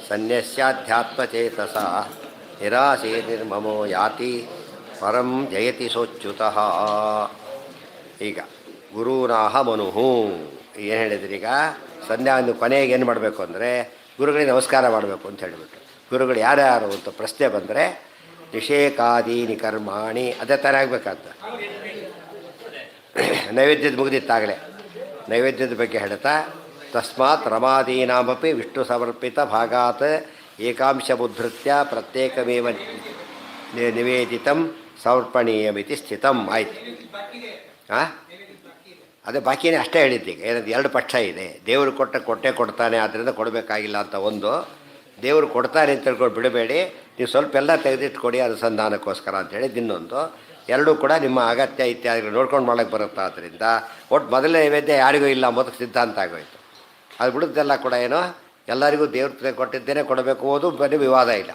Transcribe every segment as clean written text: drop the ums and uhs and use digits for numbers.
ಸನ್ಯಸ್ಯಾಧ್ಯಾತ್ಮಚೇತಸ ನಿರಾಸೆ ನಿರ್ಮಮೋ ಯಾತಿ ಪರಂ ಜಯತಿ ಸೋಚ್ಯುತಃ. ಈಗ ಗುರುನಾಹ ಮನುಹು ಏನು ಹೇಳಿದ್ರಿ? ಈಗ ಸಂಧ್ಯಾ ಕೊನೆಗೆ ಏನು ಮಾಡಬೇಕು ಅಂದರೆ ಗುರುಗಳಿಗೆ ನಮಸ್ಕಾರ ಮಾಡಬೇಕು ಅಂತ ಹೇಳಿಬಿಟ್ಟು, ಗುರುಗಳು ಯಾರ್ಯಾರು ಅಂತ ಪ್ರಶ್ನೆ ಬಂದರೆ ನಿಷೇಕಾದೀನಿ ಕರ್ಮಾಣಿ ಅದೇ ಥರ ಆಗಬೇಕಂತ. ನೈವೇದ್ಯದ ಮುಗಿದಿತ್ತಾಗಲೇ ನೈವೇದ್ಯದ ಬಗ್ಗೆ ಹೇಳ್ತಾ, ತಸ್ಮಾತ್ ರಮಾದೀನಾಮಪಿ ವಿಷ್ಣು ಸಮರ್ಪಿತ ಭಾಗಾತ್ ಏಕಾಂಶಮುದ್ಧೃತ್ಯ ಪ್ರತ್ಯೇಕಮೇವ ನಿವೇದಿತಂ ಸಮರ್ಪಣೀಯಮಿತಿ ಸ್ಥಿತಂ. ಆಯಿತು. ಹಾಂ, ಅದೇ ಬಾಕಿನೇ ಅಷ್ಟೇ ಹೇಳಿದ್ದೀಗ. ಏನಂತ ಎರಡು ಪಕ್ಷ ಇದೆ. ದೇವರು ಕೊಟ್ಟೆ ಕೊಡ್ತಾನೆ, ಆದ್ದರಿಂದ ಕೊಡಬೇಕಾಗಿಲ್ಲ ಅಂತ ಒಂದು, ದೇವರು ಕೊಡ್ತಾನೆ ಅಂತ ತಿಳ್ಕೊಂಡು ಬಿಡಬೇಡಿ, ನೀವು ಸ್ವಲ್ಪ ಎಲ್ಲ ತೆಗೆದಿಟ್ಟು ಕೊಡಿ ಅನುಸಂಧಾನಕ್ಕೋಸ್ಕರ ಅಂತೇಳಿ. ಇನ್ನೊಂದು, ಎರಡೂ ಕೂಡ ನಿಮ್ಮ ಅಗತ್ಯ ಇತ್ಯಾದಿಗಳು ನೋಡ್ಕೊಂಡು ಮಾಡೋಕ್ಕೆ ಬರುತ್ತೆ. ಆದ್ದರಿಂದ ಒಟ್ಟು ಮೊದಲನೇ ನೈವೇದ್ಯ ಯಾರಿಗೂ ಇಲ್ಲ ಮೊದಲು ಸಿದ್ಧಾಂತ ಆಗೋಯ್ತು. ಅದು ಬಿಡುತ್ತಲ್ಲ ಕೂಡ ಏನೋ ಎಲ್ಲರಿಗೂ ದೇವ್ರ ಕೊಟ್ಟಿದ್ದೇನೆ ಕೊಡಬೇಕು, ಓದು ಬರೀ ವಿವಾದ ಇಲ್ಲ.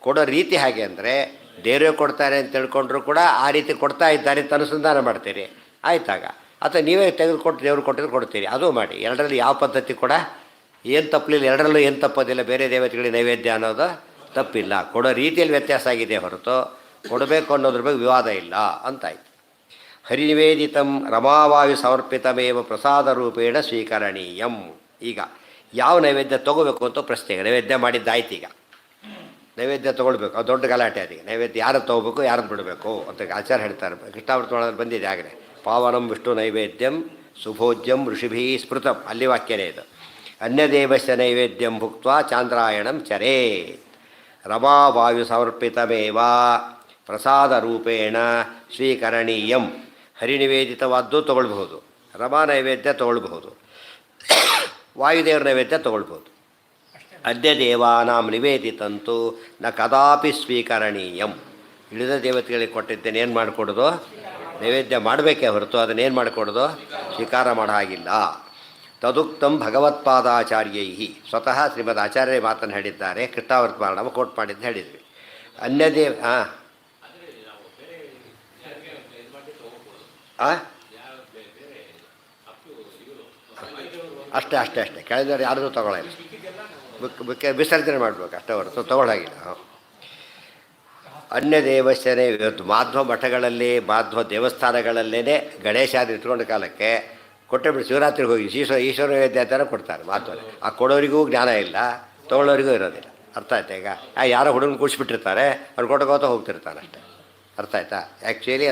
ಕೊಡೋ ರೀತಿ ಹೇಗೆ ಅಂದರೆ ದೇವರೇ ಕೊಡ್ತಾರೆ ಅಂತ ತಿಳ್ಕೊಂಡ್ರು ಕೂಡ ಆ ರೀತಿ ಕೊಡ್ತಾ ಇದ್ದಾರೆ ಅಂತ ಅನುಸಂಧಾನ ಮಾಡ್ತೀರಿ, ಆಯ್ತಾಗ. ಅಥವಾ ನೀವೇ ತೆಗೆದುಕೊಟ್ಟು ದೇವ್ರು ಕೊಟ್ಟಿದ್ದು ಕೊಡ್ತೀರಿ, ಅದು ಮಾಡಿ. ಎರಡರಲ್ಲಿ ಯಾವ ಪದ್ಧತಿ ಕೂಡ ಏನು ತಪ್ಪಲಿಲ್ಲ, ಎರಡರಲ್ಲೂ ಏನು ತಪ್ಪೋದಿಲ್ಲ. ಬೇರೆ ದೇವತೆಗಳಿಗೆ ನೈವೇದ್ಯ ಅನ್ನೋದು ತಪ್ಪಿಲ್ಲ, ಕೊಡೋ ರೀತಿಯಲ್ಲಿ ವ್ಯತ್ಯಾಸ ಆಗಿದೆ ಹೊರತು ಕೊಡಬೇಕು ಅನ್ನೋದ್ರ ಬಗ್ಗೆ ವಿವಾದ ಇಲ್ಲ ಅಂತಾಯ್ತು. ಹರಿನಿವೇದಿತಂ ರಮಾವಾಯು ಸಮರ್ಪಿತಮೇವ ಪ್ರಸಾದ ರೂಪೇಣ ಸ್ವೀಕರಣೀಯಂ. ಈಗ ಯಾವ ನೈವೇದ್ಯ ತೊಗೋಬೇಕು ಅಂತ ಪ್ರಶ್ನೆ. ನೈವೇದ್ಯ ಮಾಡಿದ್ದಾಯ್ತು, ಈಗ ನೈವೇದ್ಯ ತೊಗೊಳ್ಬೇಕು, ಅದು ದೊಡ್ಡ ಗಲಾಟೆ. ಅದೀಗ ನೈವೇದ್ಯ ಯಾರು ತೊಗೋಬೇಕು ಯಾರನ್ನು ಬಿಡಬೇಕು ಅಂತ ಆಚಾರ್ಯ ಹೇಳ್ತಾರೆ. ಕೃಷ್ಣಾವೃತದಲ್ಲಿ ಬಂದಿದೆ ಆಗಲೇ, ಪಾವನಂ ವಿಷ್ಣು ನೈವೇದ್ಯಂ ಸುಭೋಜ್ಯಂ ಋಷಿಭಿ ಸ್ಮೃತಂ, ಅಲ್ಲಿ ವಾಕ್ಯನೇ ಇದು. ಅನ್ಯದೇವಸ್ಯ ನೈವೇದ್ಯಂ ಭುಕ್ತ್ವಾ ಚಾಂದ್ರಾಯಣಂ ಚರೇ. ರಮಾವಾಯು ಸಮರ್ಪಿತಮೇವ ಪ್ರಸಾದ ರೂಪೇಣ ಸ್ವೀಕರಣೀಯಂ. ಹರಿನಿವೇದಿತವಾದ್ದು ತೊಗೊಳ್ಬಹುದು, ರಮಾ ನೈವೇದ್ಯ ತೊಗೊಳ್ಬಹುದು, ವಾಯುದೇವರ ನೈವೇದ್ಯ ತೊಗೊಳ್ಬೋದು. ಅನ್ಯದೇವಾನಾಂ ನಿವೇದಿತಂತೂ ನ ಕದಾಪಿ ಸ್ವೀಕರಣೀಯಂ. ಇಳಿದ ದೇವತೆಗಳಿಗೆ ಕೊಟ್ಟಿದ್ದೇನೆ ಏನು ಮಾಡಿಕೊಡೋದು? ನೈವೇದ್ಯ ಮಾಡಬೇಕೇ ಹೊರತು ಅದನ್ನೇನು ಮಾಡಿಕೊಡೋದು? ಸ್ವೀಕಾರ ಮಾಡೋ ಹಾಗಿಲ್ಲ. ತದುಕ್ತಂ ಭಗವತ್ಪಾದಾಚಾರ್ಯೈ, ಸ್ವತಃ ಶ್ರೀಮದ್ ಆಚಾರ್ಯ ಮಾತನ್ನು ಹೇಳಿದ್ದಾರೆ. ಕೃಷ್ಣಾವೃತಮಾನ ಕೋಟ್ ಮಾಡಿದ್ದು ಹೇಳಿದ್ವಿ. ಅನ್ಯದೇವ ಅಷ್ಟೇ ಅಷ್ಟೇ ಅಷ್ಟೇ ಕೆಳದವ್ರು ಯಾರ್ದು ತೊಗೊಳ್ಳಲ್ಲ, ವಿಸರ್ಜನೆ ಮಾಡಬೇಕು ಅಷ್ಟೇ ಹೊರತು ತೊಗೊಳಾಗಿಲ್ಲ. ಅನ್ಯ ದೇವಸ್ಥಾನೇ ಇವತ್ತು ಮಾಧ್ವ ಮಠಗಳಲ್ಲಿ ಮಾಧ್ವ ದೇವಸ್ಥಾನಗಳಲ್ಲೇ ಗಣೇಶಾದಿ ಇಟ್ಕೊಂಡ ಕಾಲಕ್ಕೆ ಕೊಟ್ಟೆ ಬಿಟ್ಟು ಶಿವರಾತ್ರಿಗೆ ಹೋಗಿ ಈಶ್ವರ ನೈವೇದ್ಯ ಥರ ಕೊಡ್ತಾರೆ ಮಾಧ್ವನೇ. ಆ ಕೊಡೋರಿಗೂ ಜ್ಞಾನ ಇಲ್ಲ, ತೊಗೊಳ್ಳೋರಿಗೂ ಇರೋದಿಲ್ಲ. ಅರ್ಥ ಆಯ್ತಾ? ಈಗ ಯಾರೋ ಹುಡುಗನ ಕೂಡಿಸ್ಬಿಟ್ಟಿರ್ತಾರೆ, ಅವ್ರು ಕೊಟ್ಟಕೋತ ಹೋಗ್ತಿರ್ತಾನೆ ಅಷ್ಟೇ. ಅರ್ಥ ಆಯ್ತಾ? ಆ್ಯಕ್ಚುಲಿ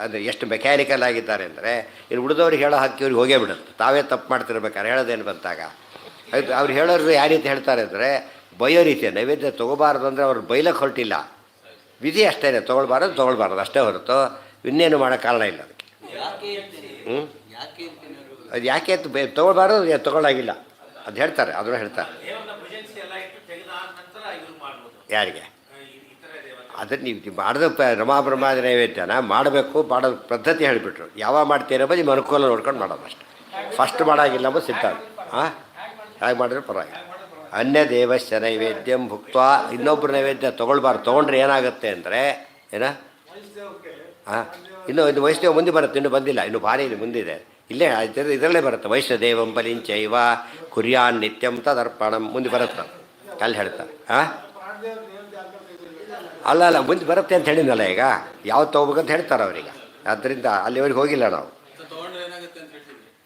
ಅದು ಎಷ್ಟು ಮೆಕ್ಯಾನಿಕಲ್ ಆಗಿದ್ದಾರೆ ಅಂದರೆ ಇನ್ನು ಉಳಿದವ್ರಿಗೆ ಹೇಳೋ ಹಕ್ಕಿ ಅವ್ರಿಗೆ ಹೋಗೇ ಬಿಡುತ್ತೆ. ತಾವೇ ತಪ್ಪು ಮಾಡ್ತಿರ್ಬೇಕಾದ್ರೆ ಹೇಳೋದೇನು ಬಂತಾಗ ಅದು ಅವ್ರು ಹೇಳೋರು ಯಾವ ರೀತಿ ಹೇಳ್ತಾರೆ ಅಂದರೆ ಬೈಯೋ ರೀತಿಯ ನೈವೇದ್ಯ ತೊಗೋಬಾರ್ದು ಅಂದರೆ ಅವ್ರು ಬೈಲಕ್ಕೆ ಹೊರಟಿಲ್ಲ, ವಿಧಿ ಅಷ್ಟೇ. ತೊಗೊಳ್ಬಾರ್ದು ಅಷ್ಟೇ ಹೊರತು ಇನ್ನೇನು ಮಾಡೋ ಕಾರಣ ಇಲ್ಲ ಅದಕ್ಕೆ. ಅದು ಯಾಕೆ ಅಂತ ತೊಗೊಳ್ಬಾರ್ದು, ತೊಗೊಳ್ಳಾಗಿಲ್ಲ ಅದು ಹೇಳ್ತಾರೆ, ಅದನ್ನು ಹೇಳ್ತಾರೆ. ಯಾರಿಗೆ ಅದನ್ನು ನೀವು ಮಾಡಿದ ರಮಾಬ್ರಹ್ಮಾದ ನೈವೇದ್ಯನ ಮಾಡಬೇಕು, ಮಾಡೋ ಪದ್ಧತಿ ಹೇಳಿಬಿಟ್ರು. ಯಾವಾಗ ಮಾಡ್ತೀರ ಬರೀ ನಿಮ್ಮ ಅನುಕೂಲ ನೋಡ್ಕೊಂಡು ಮಾಡೋದು ಅಷ್ಟೆ. ಫಸ್ಟ್ ಮಾಡೋಂಗಿಲ್ಲ ಅಂಬೋದು ಸಿದ್ಧಾಂತ. ಹೇಗೆ ಮಾಡಿದ್ರೆ ಪರವಾಗಿಲ್ಲ. ಅನ್ಯ ದೇವಸ್ಯ ನೈವೇದ್ಯಂ ಭುಕ್ತ್ವಾ, ಇನ್ನೊಬ್ಬರು ನೈವೇದ್ಯ ತೊಗೊಳ್ಬಾರ್ದು. ತೊಗೊಂಡ್ರೆ ಏನಾಗುತ್ತೆ ಅಂದರೆ ಇನ್ನೂ ಇದು ವೈಷ್ಣವ ಮುಂದೆ ಬರುತ್ತೆ, ಇನ್ನೂ ಬಂದಿಲ್ಲ, ಇನ್ನೂ ಭಾರಿ ಇಲ್ಲಿ ಮುಂದಿದೆ. ಇಲ್ಲೇ ಇದರಲ್ಲೇ ಬರುತ್ತೆ. ವೈಷ್ಣದೇವಂ ಬಲಿಂಚೈವ ಕುರ್ಯಾನ್ ನಿತ್ಯಂ ತದರ್ಪಣಂ ಮುಂದೆ ಬರುತ್ತೆ, ಅಲ್ಲಿ ಹೇಳ್ತಾರೆ. ಅಲ್ಲ ಮುಂದೆ ಬರುತ್ತೆ ಅಂತ ಹೇಳಿದ್ನಲ್ಲ. ಈಗ ಯಾವ್ದು ತೊಗೋಬೇಕಂತ ಹೇಳ್ತಾರೆ ಅವ್ರಿಗೆ. ಆದ್ದರಿಂದ ಅಲ್ಲಿವರೆಗೆ ಹೋಗಿಲ್ಲ ನಾವು.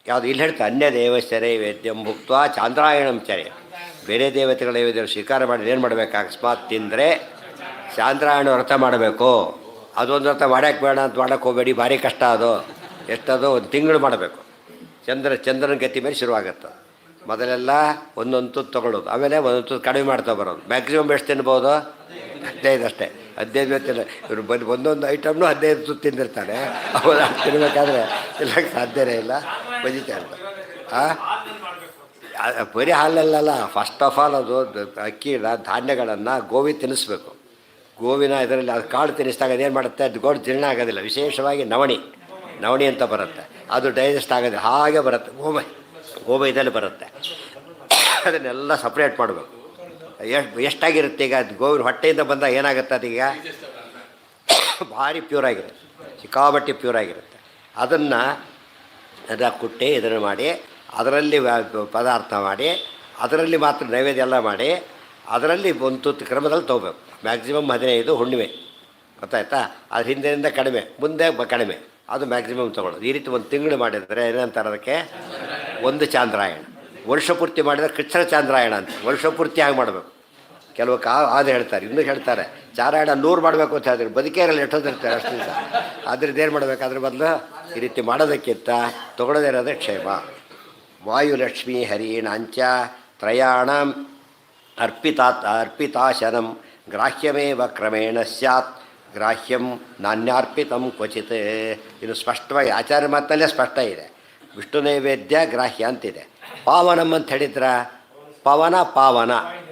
ಯಾವುದು ಇಲ್ಲಿ ಹೇಳ್ತಾರೆ, ಅನ್ಯ ದೇವಸ್ಯ ನೈವೇದ್ಯಂ ಭುಕ್ತ್ವಾ ಚಾಂದ್ರಾಯಣಂ ಚರೆ. ಬೇರೆ ದೇವತೆಗಳ ನೈವೇದ್ಯ ಸ್ವೀಕಾರ ಮಾಡಿ ಏನು ಮಾಡಬೇಕು? ಅಕಸ್ಮಾತ್ ತಿಂದರೆ ಚಾಂದ್ರಾಯಣ ವ್ರತ ಮಾಡಬೇಕು. ಅದೊಂದು ವ್ರತ ಮಾಡೋಕ್ಕೆ ಬೇಡ ಅಂತ ಮಾಡೋಕ್ಕೆ ಹೋಗಬೇಡಿ, ಭಾರಿ ಕಷ್ಟ. ಅದು ಎಷ್ಟದು ಒಂದು ತಿಂಗಳು ಮಾಡಬೇಕು. ಚಂದ್ರನ ಗತಿ ಮೇಲೆ ಶುರುವಾಗುತ್ತೆ. ಮೊದಲೆಲ್ಲ ಒಂದೊಂದು ತುತ್ತು ತೊಗೊಳ್ಳೋದು, ಆಮೇಲೆ ಒಂದೊಂದು ತುತ್ತು ಕಡಿಮೆ ಮಾಡ್ತಾ ಬರೋದು. ಮ್ಯಾಕ್ಸಿಮಮ್ ಎಷ್ಟು ತಿನ್ಬೋದು? 15 ಅಷ್ಟೇ. 15 ತಿನ್ನ ಇವರು ಬಂದು ಒಂದೊಂದು ಐಟಮ್ನು 15 ತುತ್ತು ತಿಂದಿರ್ತಾನೆ. ಅವಾಗ ತಿನ್ನಬೇಕಾದ್ರೆ ತಿನ್ನಕ್ಕೆ ಸಾಧ್ಯನೇ ಇಲ್ಲ, ಬಜಿತಾ ಇರ್ತಾರೆ. ಬರೀ ಹಾಲಲ್ಲ, ಫಸ್ಟ್ ಆಫ್ ಆಲ್ ಅದು ಅಕ್ಕಿನ ಧಾನ್ಯಗಳನ್ನು ಗೋವಿ ತಿನ್ನಿಸ್ಬೇಕು. ಗೋವಿನ ಇದರಲ್ಲಿ ಅದು ಕಾಳು ತಿನ್ನಿಸಿದಾಗ ಅದೇನು ಮಾಡುತ್ತೆ? ಅದು ಗೋಡು ಜೀರ್ಣ ಆಗೋದಿಲ್ಲ. ವಿಶೇಷವಾಗಿ ನವಣಿ ಅಂತ ಬರುತ್ತೆ, ಅದು ಡೈಜೆಸ್ಟ್ ಆಗೋದಿಲ್ಲ, ಹಾಗೆ ಬರುತ್ತೆ. ಗೋಮಯದಲ್ಲಿ ಬರುತ್ತೆ. ಅದನ್ನೆಲ್ಲ ಸಪ್ರೇಟ್ ಮಾಡಬೇಕು. ಎಷ್ಟಾಗಿರುತ್ತೆ ಈಗ ಅದು ಗೋವಿನ ಹೊಟ್ಟೆಯಿಂದ ಬಂದಾಗ ಏನಾಗುತ್ತೆ? ಅದೀಗ ಭಾರಿ ಪ್ಯೂರಾಗಿರುತ್ತೆ, ಸಿಕ್ಕಾಬಟ್ಟೆ ಪ್ಯೂರಾಗಿರುತ್ತೆ. ಅದನ್ನು ಕುಟ್ಟಿ ಇದನ್ನು ಮಾಡಿ ಅದರಲ್ಲಿ ಪದಾರ್ಥ ಮಾಡಿ ಅದರಲ್ಲಿ ಮಾತ್ರ ನೈವೇದ್ಯ ಎಲ್ಲ ಮಾಡಿ ಅದರಲ್ಲಿ ಒಂದು ತುತ್ತು ಕ್ರಮದಲ್ಲಿ ತೊಗೋಬೇಕು. ಮ್ಯಾಕ್ಸಿಮಮ್ 15 ಹುಣ್ಣಿಮೆ, ಗೊತ್ತಾಯ್ತಾ? ಅದ್ರ ಹಿಂದಿನಿಂದ ಕಡಿಮೆ, ಮುಂದೆ ಕಡಿಮೆ, ಅದು ಮ್ಯಾಕ್ಸಿಮಮ್ ತೊಗೊಳ್ಳೋದು. ಈ ರೀತಿ ಒಂದು ತಿಂಗಳು ಮಾಡಿದರೆ ಏನಂತಾರೆ ಅದಕ್ಕೆ? ಒಂದು ಚಾಂದ್ರಾಯಣ. ವರ್ಷ ಪೂರ್ತಿ ಮಾಡಿದರೆ ಕೃಷ್ಣ ಚಾಂದ್ರಾಯಣ ಅಂತ. ವರ್ಷ ಪೂರ್ತಿ ಆಗಿ ಮಾಡಬೇಕು. ಕೆಲವು ಅದು ಹೇಳ್ತಾರೆ, ಇನ್ನೂ ಹೇಳ್ತಾರೆ ಚಾರಾಯಣ 100 ಮಾಡಬೇಕು ಅಂತ ಹೇಳಿದ್ರೆ ಬದುಕೇರಲ್ಲಿ ಎಷ್ಟೊಂದಿರ್ತಾರೆ ಅಷ್ಟು ದಿವಸ. ಅದ್ರದ್ದು ಏನು ಮಾಡಬೇಕು? ಅದ್ರ ಬದಲು ಈ ರೀತಿ ಮಾಡೋದಕ್ಕಿಂತ ತೊಗೊಳ್ಳೋದೇ ಇರೋದೇ ಕ್ಷೇಮ. ವಾಯುಲಕ್ಷ್ಮೀ ಹರೀಣಾಂಚ ತ್ರಯಾಣ ಅರ್ಪಿತಾಶನಂ ಗ್ರಾಹ್ಯಮೇವ ಕ್ರಮೇಣ ಸ್ಯಾತ್ ಗ್ರಾಹ್ಯಂ ನಾನ್ಯಾರ್ಪಿತಂ ಕ್ವಚಿತ್. ಇದು ಸ್ಪಷ್ಟವಾಗಿ ಆಚಾರ್ಯ ಮಾತಲ್ಲೇ ಸ್ಪಷ್ಟ ಇದೆ. ವಿಷ್ಣು ನೈವೇದ್ಯ ಗ್ರಾಹ್ಯ ಅಂತಿದೆ. ಪಾವನಂ ಅಂತ ಹೇಳಿದ್ರ ಪಾವನ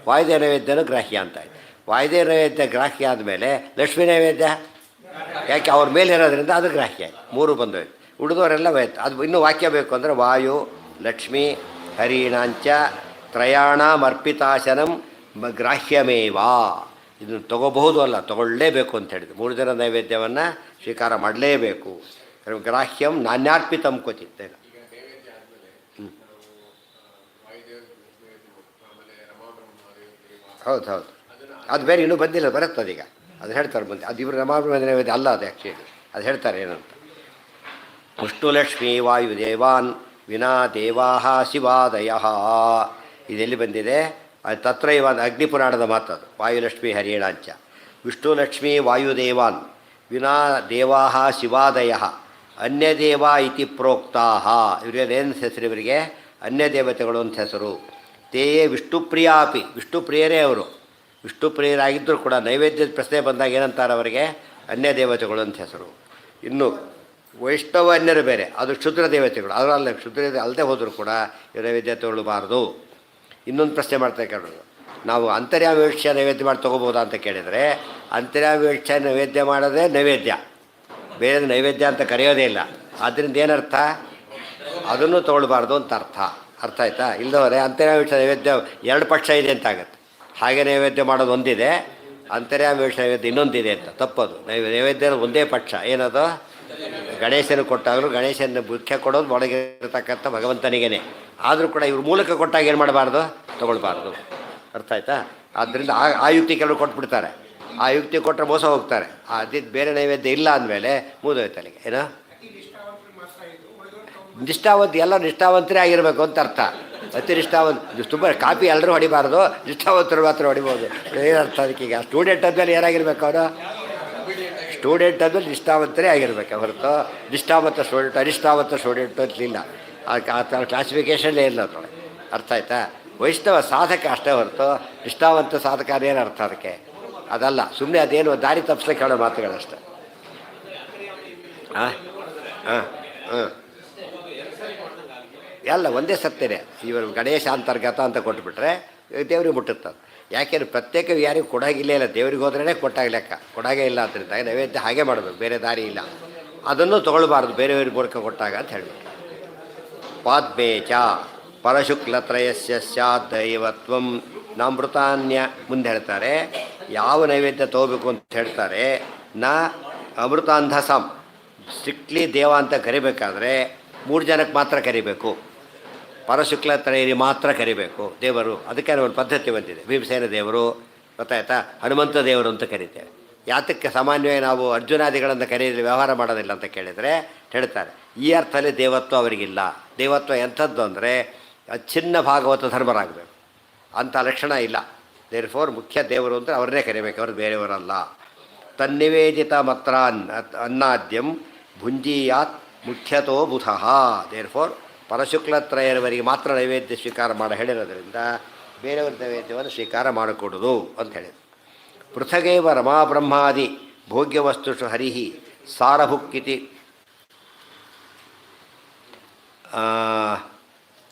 ವಾಯುದೇವ ನೈವೇದ್ಯನೂ ಗ್ರಾಹ್ಯ ಅಂತ ಇದೆ. ವಾಯುದೇವ ನೈವೇದ್ಯ ಗ್ರಾಹ್ಯ ಆದಮೇಲೆ ಲಕ್ಷ್ಮೀ ನೈವೇದ್ಯ, ಯಾಕೆ ಅವ್ರ ಮೇಲೆ ಇರೋದ್ರಿಂದ ಅದು ಗ್ರಾಹ್ಯ. 3 ಬಂದೋಯ್ತು. ಉಳಿದವರೆಲ್ಲ ಅದು ಇನ್ನೂ ವಾಕ್ಯ ಬೇಕು ಅಂದರೆ ವಾಯು ಲಕ್ಷ್ಮೀ ಹರೀಣಾಂಚ ತ್ರಯಾಣಮರ್ಪಿತಾಶನಂ ಗ್ರಾಹ್ಯಮೇವಾ. ಇದನ್ನು ತೊಗೋಬಹುದು ಅಲ್ಲ, ತೊಗೊಳ್ಳೇಬೇಕು ಅಂತ ಹೇಳಿದ್ರು. 3 ದಿನ ನೈವೇದ್ಯವನ್ನು ಸ್ವೀಕಾರ ಮಾಡಲೇಬೇಕು. ಗ್ರಾಹ್ಯಂ ನಾನ್ಯಾರ್ಪಿತಂ ಕ್ವಚಿತ್. ಹೌದು ಹೌದು, ಅದು ಬೇರೆ ಇನ್ನೂ ಬಂದಿಲ್ಲ, ಬರುತ್ತದೀಗ. ಅದು ಹೇಳ್ತಾರೆ ಮುಂದೆ. ಅದು ಇವರು ರಮಾಬ್ರಹ್ಮ ನೈವೇದ್ಯ ಅಲ್ಲ ಅದು ಆ್ಯಕ್ಚುಲಿ. ಅದು ಹೇಳ್ತಾರೆ ಏನಂತ: ವಿಷ್ಣುಲಕ್ಷ್ಮೀ ವಾಯುದೇವಾನ್ ವಿನಾ ದೇವಾ ಶಿವಾದಯ. ಇದೆಲ್ಲಿ ಬಂದಿದೆ? ಅದು ತತ್ರ ಇವಾಗ ಅಗ್ನಿಪುರಾಣದ ಮಾತದು. ವಾಯುಲಕ್ಷ್ಮೀ ಹರಿಣಾಂಚ ವಿಷ್ಣುಲಕ್ಷ್ಮೀ ವಾಯುದೇವಾನ್ ವಿನಾ ದೇವಾ ಶಿವಾದಯ ಅನ್ಯದೇವ ಇತಿ ಪ್ರೋಕ್ತಾ. ಇವರೇನು ಹೆಸರು? ಇವರಿಗೆ ಅನ್ಯ ದೇವತೆಗಳು ಅಂತ ಹೆಸರು. ತೇಯೇ ವಿಷ್ಣುಪ್ರಿಯಾಪಿ, ವಿಷ್ಣುಪ್ರಿಯರೇ ಅವರು. ವಿಷ್ಣುಪ್ರಿಯರಾಗಿದ್ದರೂ ಕೂಡ ನೈವೇದ್ಯದ ಪ್ರಶ್ನೆ ಬಂದಾಗ ಏನಂತಾರೆ ಅವರಿಗೆ? ಅನ್ಯ ದೇವತೆಗಳು ಅಂತ ಹೆಸರು. ಇನ್ನು ವೈಷ್ಣವನ್ಯರು ಬೇರೆ, ಅದು ಕ್ಷುದ್ರ ದೇವತೆಗಳು. ಅದರಲ್ಲ ಕ್ಷುದ್ರ ಅಲ್ಲದೆ ಹೋದರೂ ಕೂಡ ಇವರು ನೈವೇದ್ಯ ತೊಗೊಳ್ಳಬಾರ್ದು. ಇನ್ನೊಂದು ಪ್ರಶ್ನೆ ಮಾಡ್ತಾ ಕೇಳೋದು, ನಾವು ಅಂತರ್ಯಾಮೀಕ್ಷ ನೈವೇದ್ಯ ಮಾಡಿ ತೊಗೋಬೋದಾ ಅಂತ ಕೇಳಿದರೆ, ಅಂತರ್ಯಾಮೀಕ್ಷ ನೈವೇದ್ಯ ಮಾಡೋದೇ ನೈವೇದ್ಯ, ಬೇರೆ ನೈವೇದ್ಯ ಅಂತ ಕರೆಯೋದೇ ಇಲ್ಲ. ಆದ್ದರಿಂದ ಏನರ್ಥ? ಅದನ್ನು ತೊಗೊಳ್ಬಾರ್ದು ಅಂತ ಅರ್ಥ ಆಯ್ತಾ? ಇಲ್ಲದವರೆ ಅಂತರ್ಯಾಮೀಕ್ಷ ನೈವೇದ್ಯ 2 ಪಕ್ಷ ಇದೆ ಅಂತ ಆಗುತ್ತೆ. ಹಾಗೆ ನೈವೇದ್ಯ ಮಾಡೋದು ಒಂದಿದೆ, ಅಂತರ್ಯಾಮೀಕ್ಷ ನೈವೇದ್ಯ ಇನ್ನೊಂದಿದೆ ಅಂತ. ತಪ್ಪದು. ನೈವೇದ್ಯ ಒಂದೇ ಪಕ್ಷ. ಏನದು? ಗಣೇಶನ ಕೊಟ್ಟಾಗಲೂ ಗಣೇಶನ ಮುಖ್ಯ ಕೊಡೋದು ಒಳಗಿರತಕ್ಕಂಥ ಭಗವಂತನಿಗೇನೆ. ಆದರೂ ಕೂಡ ಇವ್ರ ಮೂಲಕ ಕೊಟ್ಟಾಗ ಏನು ಮಾಡಬಾರ್ದು? ತೊಗೊಳ್ಬಾರ್ದು. ಅರ್ಥ ಆಯ್ತಾ? ಆದ್ದರಿಂದ ಆ ಯುಕ್ತಿ ಕೆಲವರು ಕೊಟ್ಬಿಡ್ತಾರೆ. ಆ ಯುಕ್ತಿ ಕೊಟ್ಟರೆ ಮೋಸ ಹೋಗ್ತಾರೆ. ಅದಿದ್ದು ಬೇರೆ ನೈವೇದ್ಯ ಇಲ್ಲ ಅಂದಮೇಲೆ ಮುಗಿದೋಯ್ತು ಅಲ್ಲಿಗೆ. ಏನೋ ನಿಷ್ಠಾವಂತ, ಎಲ್ಲ ನಿಷ್ಠಾವಂತರೇ ಆಗಿರಬೇಕು ಅಂತ ಅರ್ಥ. ಅತಿ ನಿಷ್ಠಾವಂತ ತುಂಬ ಕಾಪಿ ಎಲ್ಲರೂ ಹೊಡಿಬಾರ್ದು, ನಿಷ್ಠಾವಂತರು ಮಾತ್ರ ಹೊಡಿಬೋದು. ಏನರ್ಥ ಅದಕ್ಕೆ? ಈಗ ಸ್ಟೂಡೆಂಟ್ ಆದಮೇಲೆ ಏನಾಗಿರ್ಬೇಕು ಅವರು? ಸ್ಟೂಡೆಂಟ್ ಆದಮೇಲೆ ನಿಷ್ಠಾವಂತರೇ ಆಗಿರ್ಬೇಕು ಹೊರತು ನಿಷ್ಠಾವಂತ ಸ್ಟೂಡೆಂಟ್ ಅನಿಷ್ಠಾವಂತ ಸ್ಟೂಡೆಂಟು ಅಂತಲಿಲ್ಲ. ಆ ಥರ ಕ್ಲಾಸಿಫಿಕೇಷನ್ನೇ ಇಲ್ಲ ಅದರೊಳಗೆ. ಅರ್ಥ ಆಯ್ತಾ? ವೈಷ್ಣವ ಸಾಧಕ ಅಷ್ಟೇ ಹೊರತು ನಿಷ್ಠಾವಂತ ಸಾಧಕ ಅದೇನು ಅರ್ಥ ಅದಕ್ಕೆ? ಅದಲ್ಲ. ಸುಮ್ಮನೆ ಅದೇನು ದಾರಿ ತಪ್ಪಿಸ್ಲಿಕ್ಕೆ ಹೇಳೋ ಮಾತುಗಳಷ್ಟೆ. ಹಾಂ ಹಾಂ ಹಾಂ ಎಲ್ಲ ಒಂದೇ ಸತ್ಯನೇ. ಇವರು ಗಣೇಶ ಅಂತರ್ಗತ ಅಂತ ಕೊಟ್ಬಿಟ್ರೆ ದೇವ್ರಿಗೆ ಮುಟ್ಟುತ್ತದೆ. ಯಾಕೆಂದ್ರೆ ಪ್ರತ್ಯೇಕ ಯಾರಿಗೂ ಕೊಡಾಗಿಲ್ಲೇ ಇಲ್ಲ. ದೇವ್ರಿಗೆ ಹೋದ್ರೇ ಕೊಟ್ಟಾಗ ಲೆಕ್ಕ, ಕೊಡಾಗೇ ಇಲ್ಲ ಅದರಿಂದ ನೈವೇದ್ಯ ಹಾಗೆ ಮಾಡಬೇಕು, ಬೇರೆ ದಾರಿ ಇಲ್ಲ. ಅದನ್ನು ತೊಗೊಳ್ಬಾರ್ದು ಬೇರೆಯವ್ರಿಗೆ ಮೂಲಕ ಕೊಟ್ಟಾಗ ಅಂತ ಹೇಳಬೇಕು. ಪಾದ್ಮೇಚ ಪರಶುಕ್ಲತ್ರಯಸ್ಯ ಸ್ಯಾತ್ ದೈವತ್ವಂ ನಾಮೃತಾನ್ಯ. ಮುಂದೆ ಹೇಳ್ತಾರೆ ಯಾವ ನೈವೇದ್ಯ ತೊಗೋಬೇಕು ಅಂತ ಹೇಳ್ತಾರೆ. ನ ಅಮೃತಾಂಧಸಂ, ಸ್ಟ್ರಿಕ್ಟ್ಲಿ ದೇವ ಅಂತ ಕರಿಬೇಕಾದ್ರೆ 3 ಜನಕ್ಕೆ ಮಾತ್ರ ಕರಿಬೇಕು. ಪರಶುಕ್ಲತ್ರಯರಿಗೆ ಮಾತ್ರ ಕರಿಬೇಕು ದೇವರು. ಅದಕ್ಕೆ ಒಂದು ಪದ್ಧತಿ ಬಂದಿದೆ. ಭೀಮಸೇನ ದೇವರು, ಗೊತ್ತಾಯ್ತಾ? ಹನುಮಂತ ದೇವರು ಅಂತ ಕರಿತೇವೆ. ಯಾತಕ್ಕೆ ಸಾಮಾನ್ಯವಾಗಿ ನಾವು ಅರ್ಜುನಾದಿಗಳನ್ನು ಕರೆಯಿದ್ರೆ ವ್ಯವಹಾರ ಮಾಡೋದಿಲ್ಲ ಅಂತ ಕೇಳಿದರೆ ಹೇಳ್ತಾರೆ, ಈ ಅರ್ಥದಲ್ಲಿ ದೇವತ್ವ ಅವರಿಗಿಲ್ಲ. ದೇವತ್ವ ಎಂಥದ್ದು ಅಂದರೆ ಅಚ್ಛಿನ್ನ ಭಾಗವತ ಧರ್ಮರಾಗಬೇಕು, ಅಂಥ ಲಕ್ಷಣ ಇಲ್ಲ. ದೇರ್ಫೋರ್ ಮುಖ್ಯ ದೇವರು ಅಂದರೆ ಅವ್ರನ್ನೇ ಕರಿಬೇಕು, ಅವರು ಬೇರೆಯವರಲ್ಲ. ತನ್ನಿವೇದಿತ ಮಾತ್ರ ಅನ್ನಾದ್ಯಂ ಭುಂಜೀಯಾತ್ ಮುಖ್ಯತೋ ಬುಧಃ. ದೇರ್ಫೋರ್ ಪರಶುಕ್ಲತ್ರಯರವರಿಗೆ ಮಾತ್ರ ನೈವೇದ್ಯ ಸ್ವೀಕಾರ ಮಾಡಿ ಹೇಳಿರೋದ್ರಿಂದ ಬೇರೆಯವ್ರ ನೈವೇದ್ಯವನ್ನು ಸ್ವೀಕಾರ ಮಾಡಿಕೊಡೋದು ಅಂತ ಹೇಳಿದ್ರು. ಪೃಥಗೇವ ರಮಾ ಬ್ರಹ್ಮಾದಿ ಭೋಗ್ಯವಸ್ತುಷು ಹರಿಹಿ ಸಾರಭುಕ್ಕಿತಿ.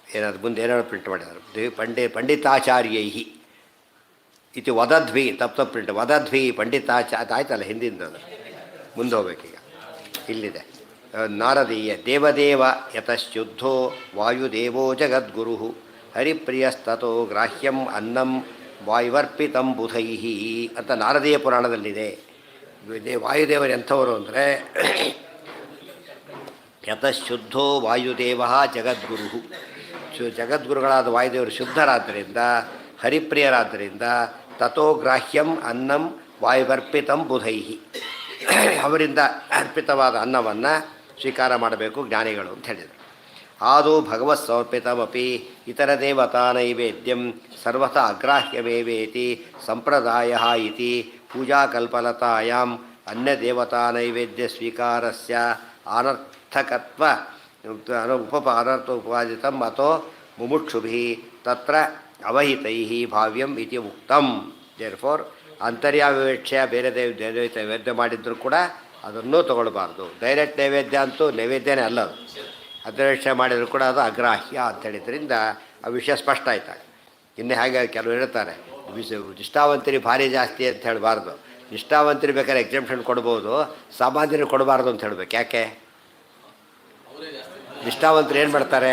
ಏನಾದ್ರು ಮುಂದೆ ಏನಾದ್ರು ಪ್ರಿಂಟ್ ಮಾಡಿದ್ದಾರೆ. ಪಂಡಿತಾಚಾರ್ಯೈ ಇದು ವದದ್ವಿ, ತಪ್ಪು ಪ್ರಿಂಟ್. ವದದ್ವಿ ಆಯ್ತಲ್ಲ ಹಿಂದಿಂದ, ಮುಂದೆ ಹೋಗ್ಬೇಕೀಗ. ಇಲ್ಲಿದೆ ನಾರದೀಯ ದೇವದೇವ ಯತಶ್ಚುದ್ಧೋ ವಾಯುದೇವೋ ಜಗದ್ಗುರು ಹರಿಪ್ರಿಯಸ್ತೋ ಗ್ರಾಹ್ಯಂ ಅನ್ನಂ ವಾಯುವರ್ಪಿತಂ ಬುಧೈ ಅಂತ ನಾರದೀಯ ಪುರಾಣದಲ್ಲಿದೆ. ವಾಯುದೇವರು ಎಂಥವರು ಅಂದರೆ ಯತಶುದ್ಧೋ ವಾಯುದೇವ ಜಗದ್ಗುರು. ಜಗದ್ಗುರುಗಳಾದ ವಾಯುದೇವರು ಶುದ್ಧರಾದ್ದರಿಂದ ಹರಿಪ್ರಿಯರಾದ್ದರಿಂದ ತಥೋ ಗ್ರಾಹ್ಯಂ ಅನ್ನಂ ವಾಯುವರ್ಪಿತಂ ಬುಧೈ ಅವರಿಂದ ಅರ್ಪಿತವಾದ ಅನ್ನವನ್ನು ಸ್ವೀಕಾರ ಮಾಡಬೇಕು ಜ್ಞಾನಿಗಳು ಅಂತ ಹೇಳಿದರು. ಆದೌ ಭಗವತ್ ಸಮರ್ಪಿತಮಪಿ ಇತರ ದೇವತಾ ನೈವೇದ್ಯಂ ಸರ್ವಥಾ ಅಗ್ರಾಹ್ಯಮೇವೇತಿ ಸಂಪ್ರದಾಯ ಇತಿ ಪೂಜಾಕಲ್ಪಲತಾಯಾಂ ಅನ್ಯದೇವತಾ ನೈವೇದ್ಯ ಸ್ವೀಕಾರಸ್ಯ ಅನರ್ಥಕತ್ವ ಅನರ್ಥ ಉಪಾದಿತಂ ಅಥೋ ಮುಮುಕ್ಷುಭಿ ತತ್ರ ಅವಹಿತೈಹಿ ಭಾವ್ಯಂ ಇತಿ ಉಕ್ತಂ. ದೇರ್ಫೋರ್ ಅಂತರ್ಯಾವೇಕ್ಷೆ ಬೇರೆ ನೈವೇದ್ಯ ಮಾಡಿದ್ರು ಕೂಡ ಅದನ್ನೂ ತಗೊಳ್ಬಾರ್ದು. ಡೈರೆಕ್ಟ್ ನೈವೇದ್ಯ ಅಂತೂ ನೈವೇದ್ಯನೇ ಅಲ್ಲ, ಅದು ಅಂತರ್ವೇಕ್ಷೆ ಮಾಡಿದ್ರು ಕೂಡ ಅದು ಅಗ್ರಾಹ್ಯ ಅಂತ ಹೇಳಿದ್ರಿಂದ ಆ ವಿಷಯ ಸ್ಪಷ್ಟ ಆಯ್ತಾಗ. ಇನ್ನು ಹಾಗೆ ಕೆಲವರು ಹೇಳ್ತಾರೆ ನಿಷ್ಠಾವಂತರಿ ಭಾರಿ ಜಾಸ್ತಿ ಅಂತ ಹೇಳಬಾರ್ದು. ನಿಷ್ಠಾವಂತರಿ ಬೇಕಾದ್ರೆ ಎಕ್ಸಾಮ್ಷನ್ ಕೊಡ್ಬೋದು, ಸಾಮಾನ್ಯರು ಕೊಡಬಾರ್ದು ಅಂತ ಹೇಳ್ಬೇಕು. ಯಾಕೆ? ನಿಷ್ಠಾವಂತರು ಏನು ಮಾಡ್ತಾರೆ,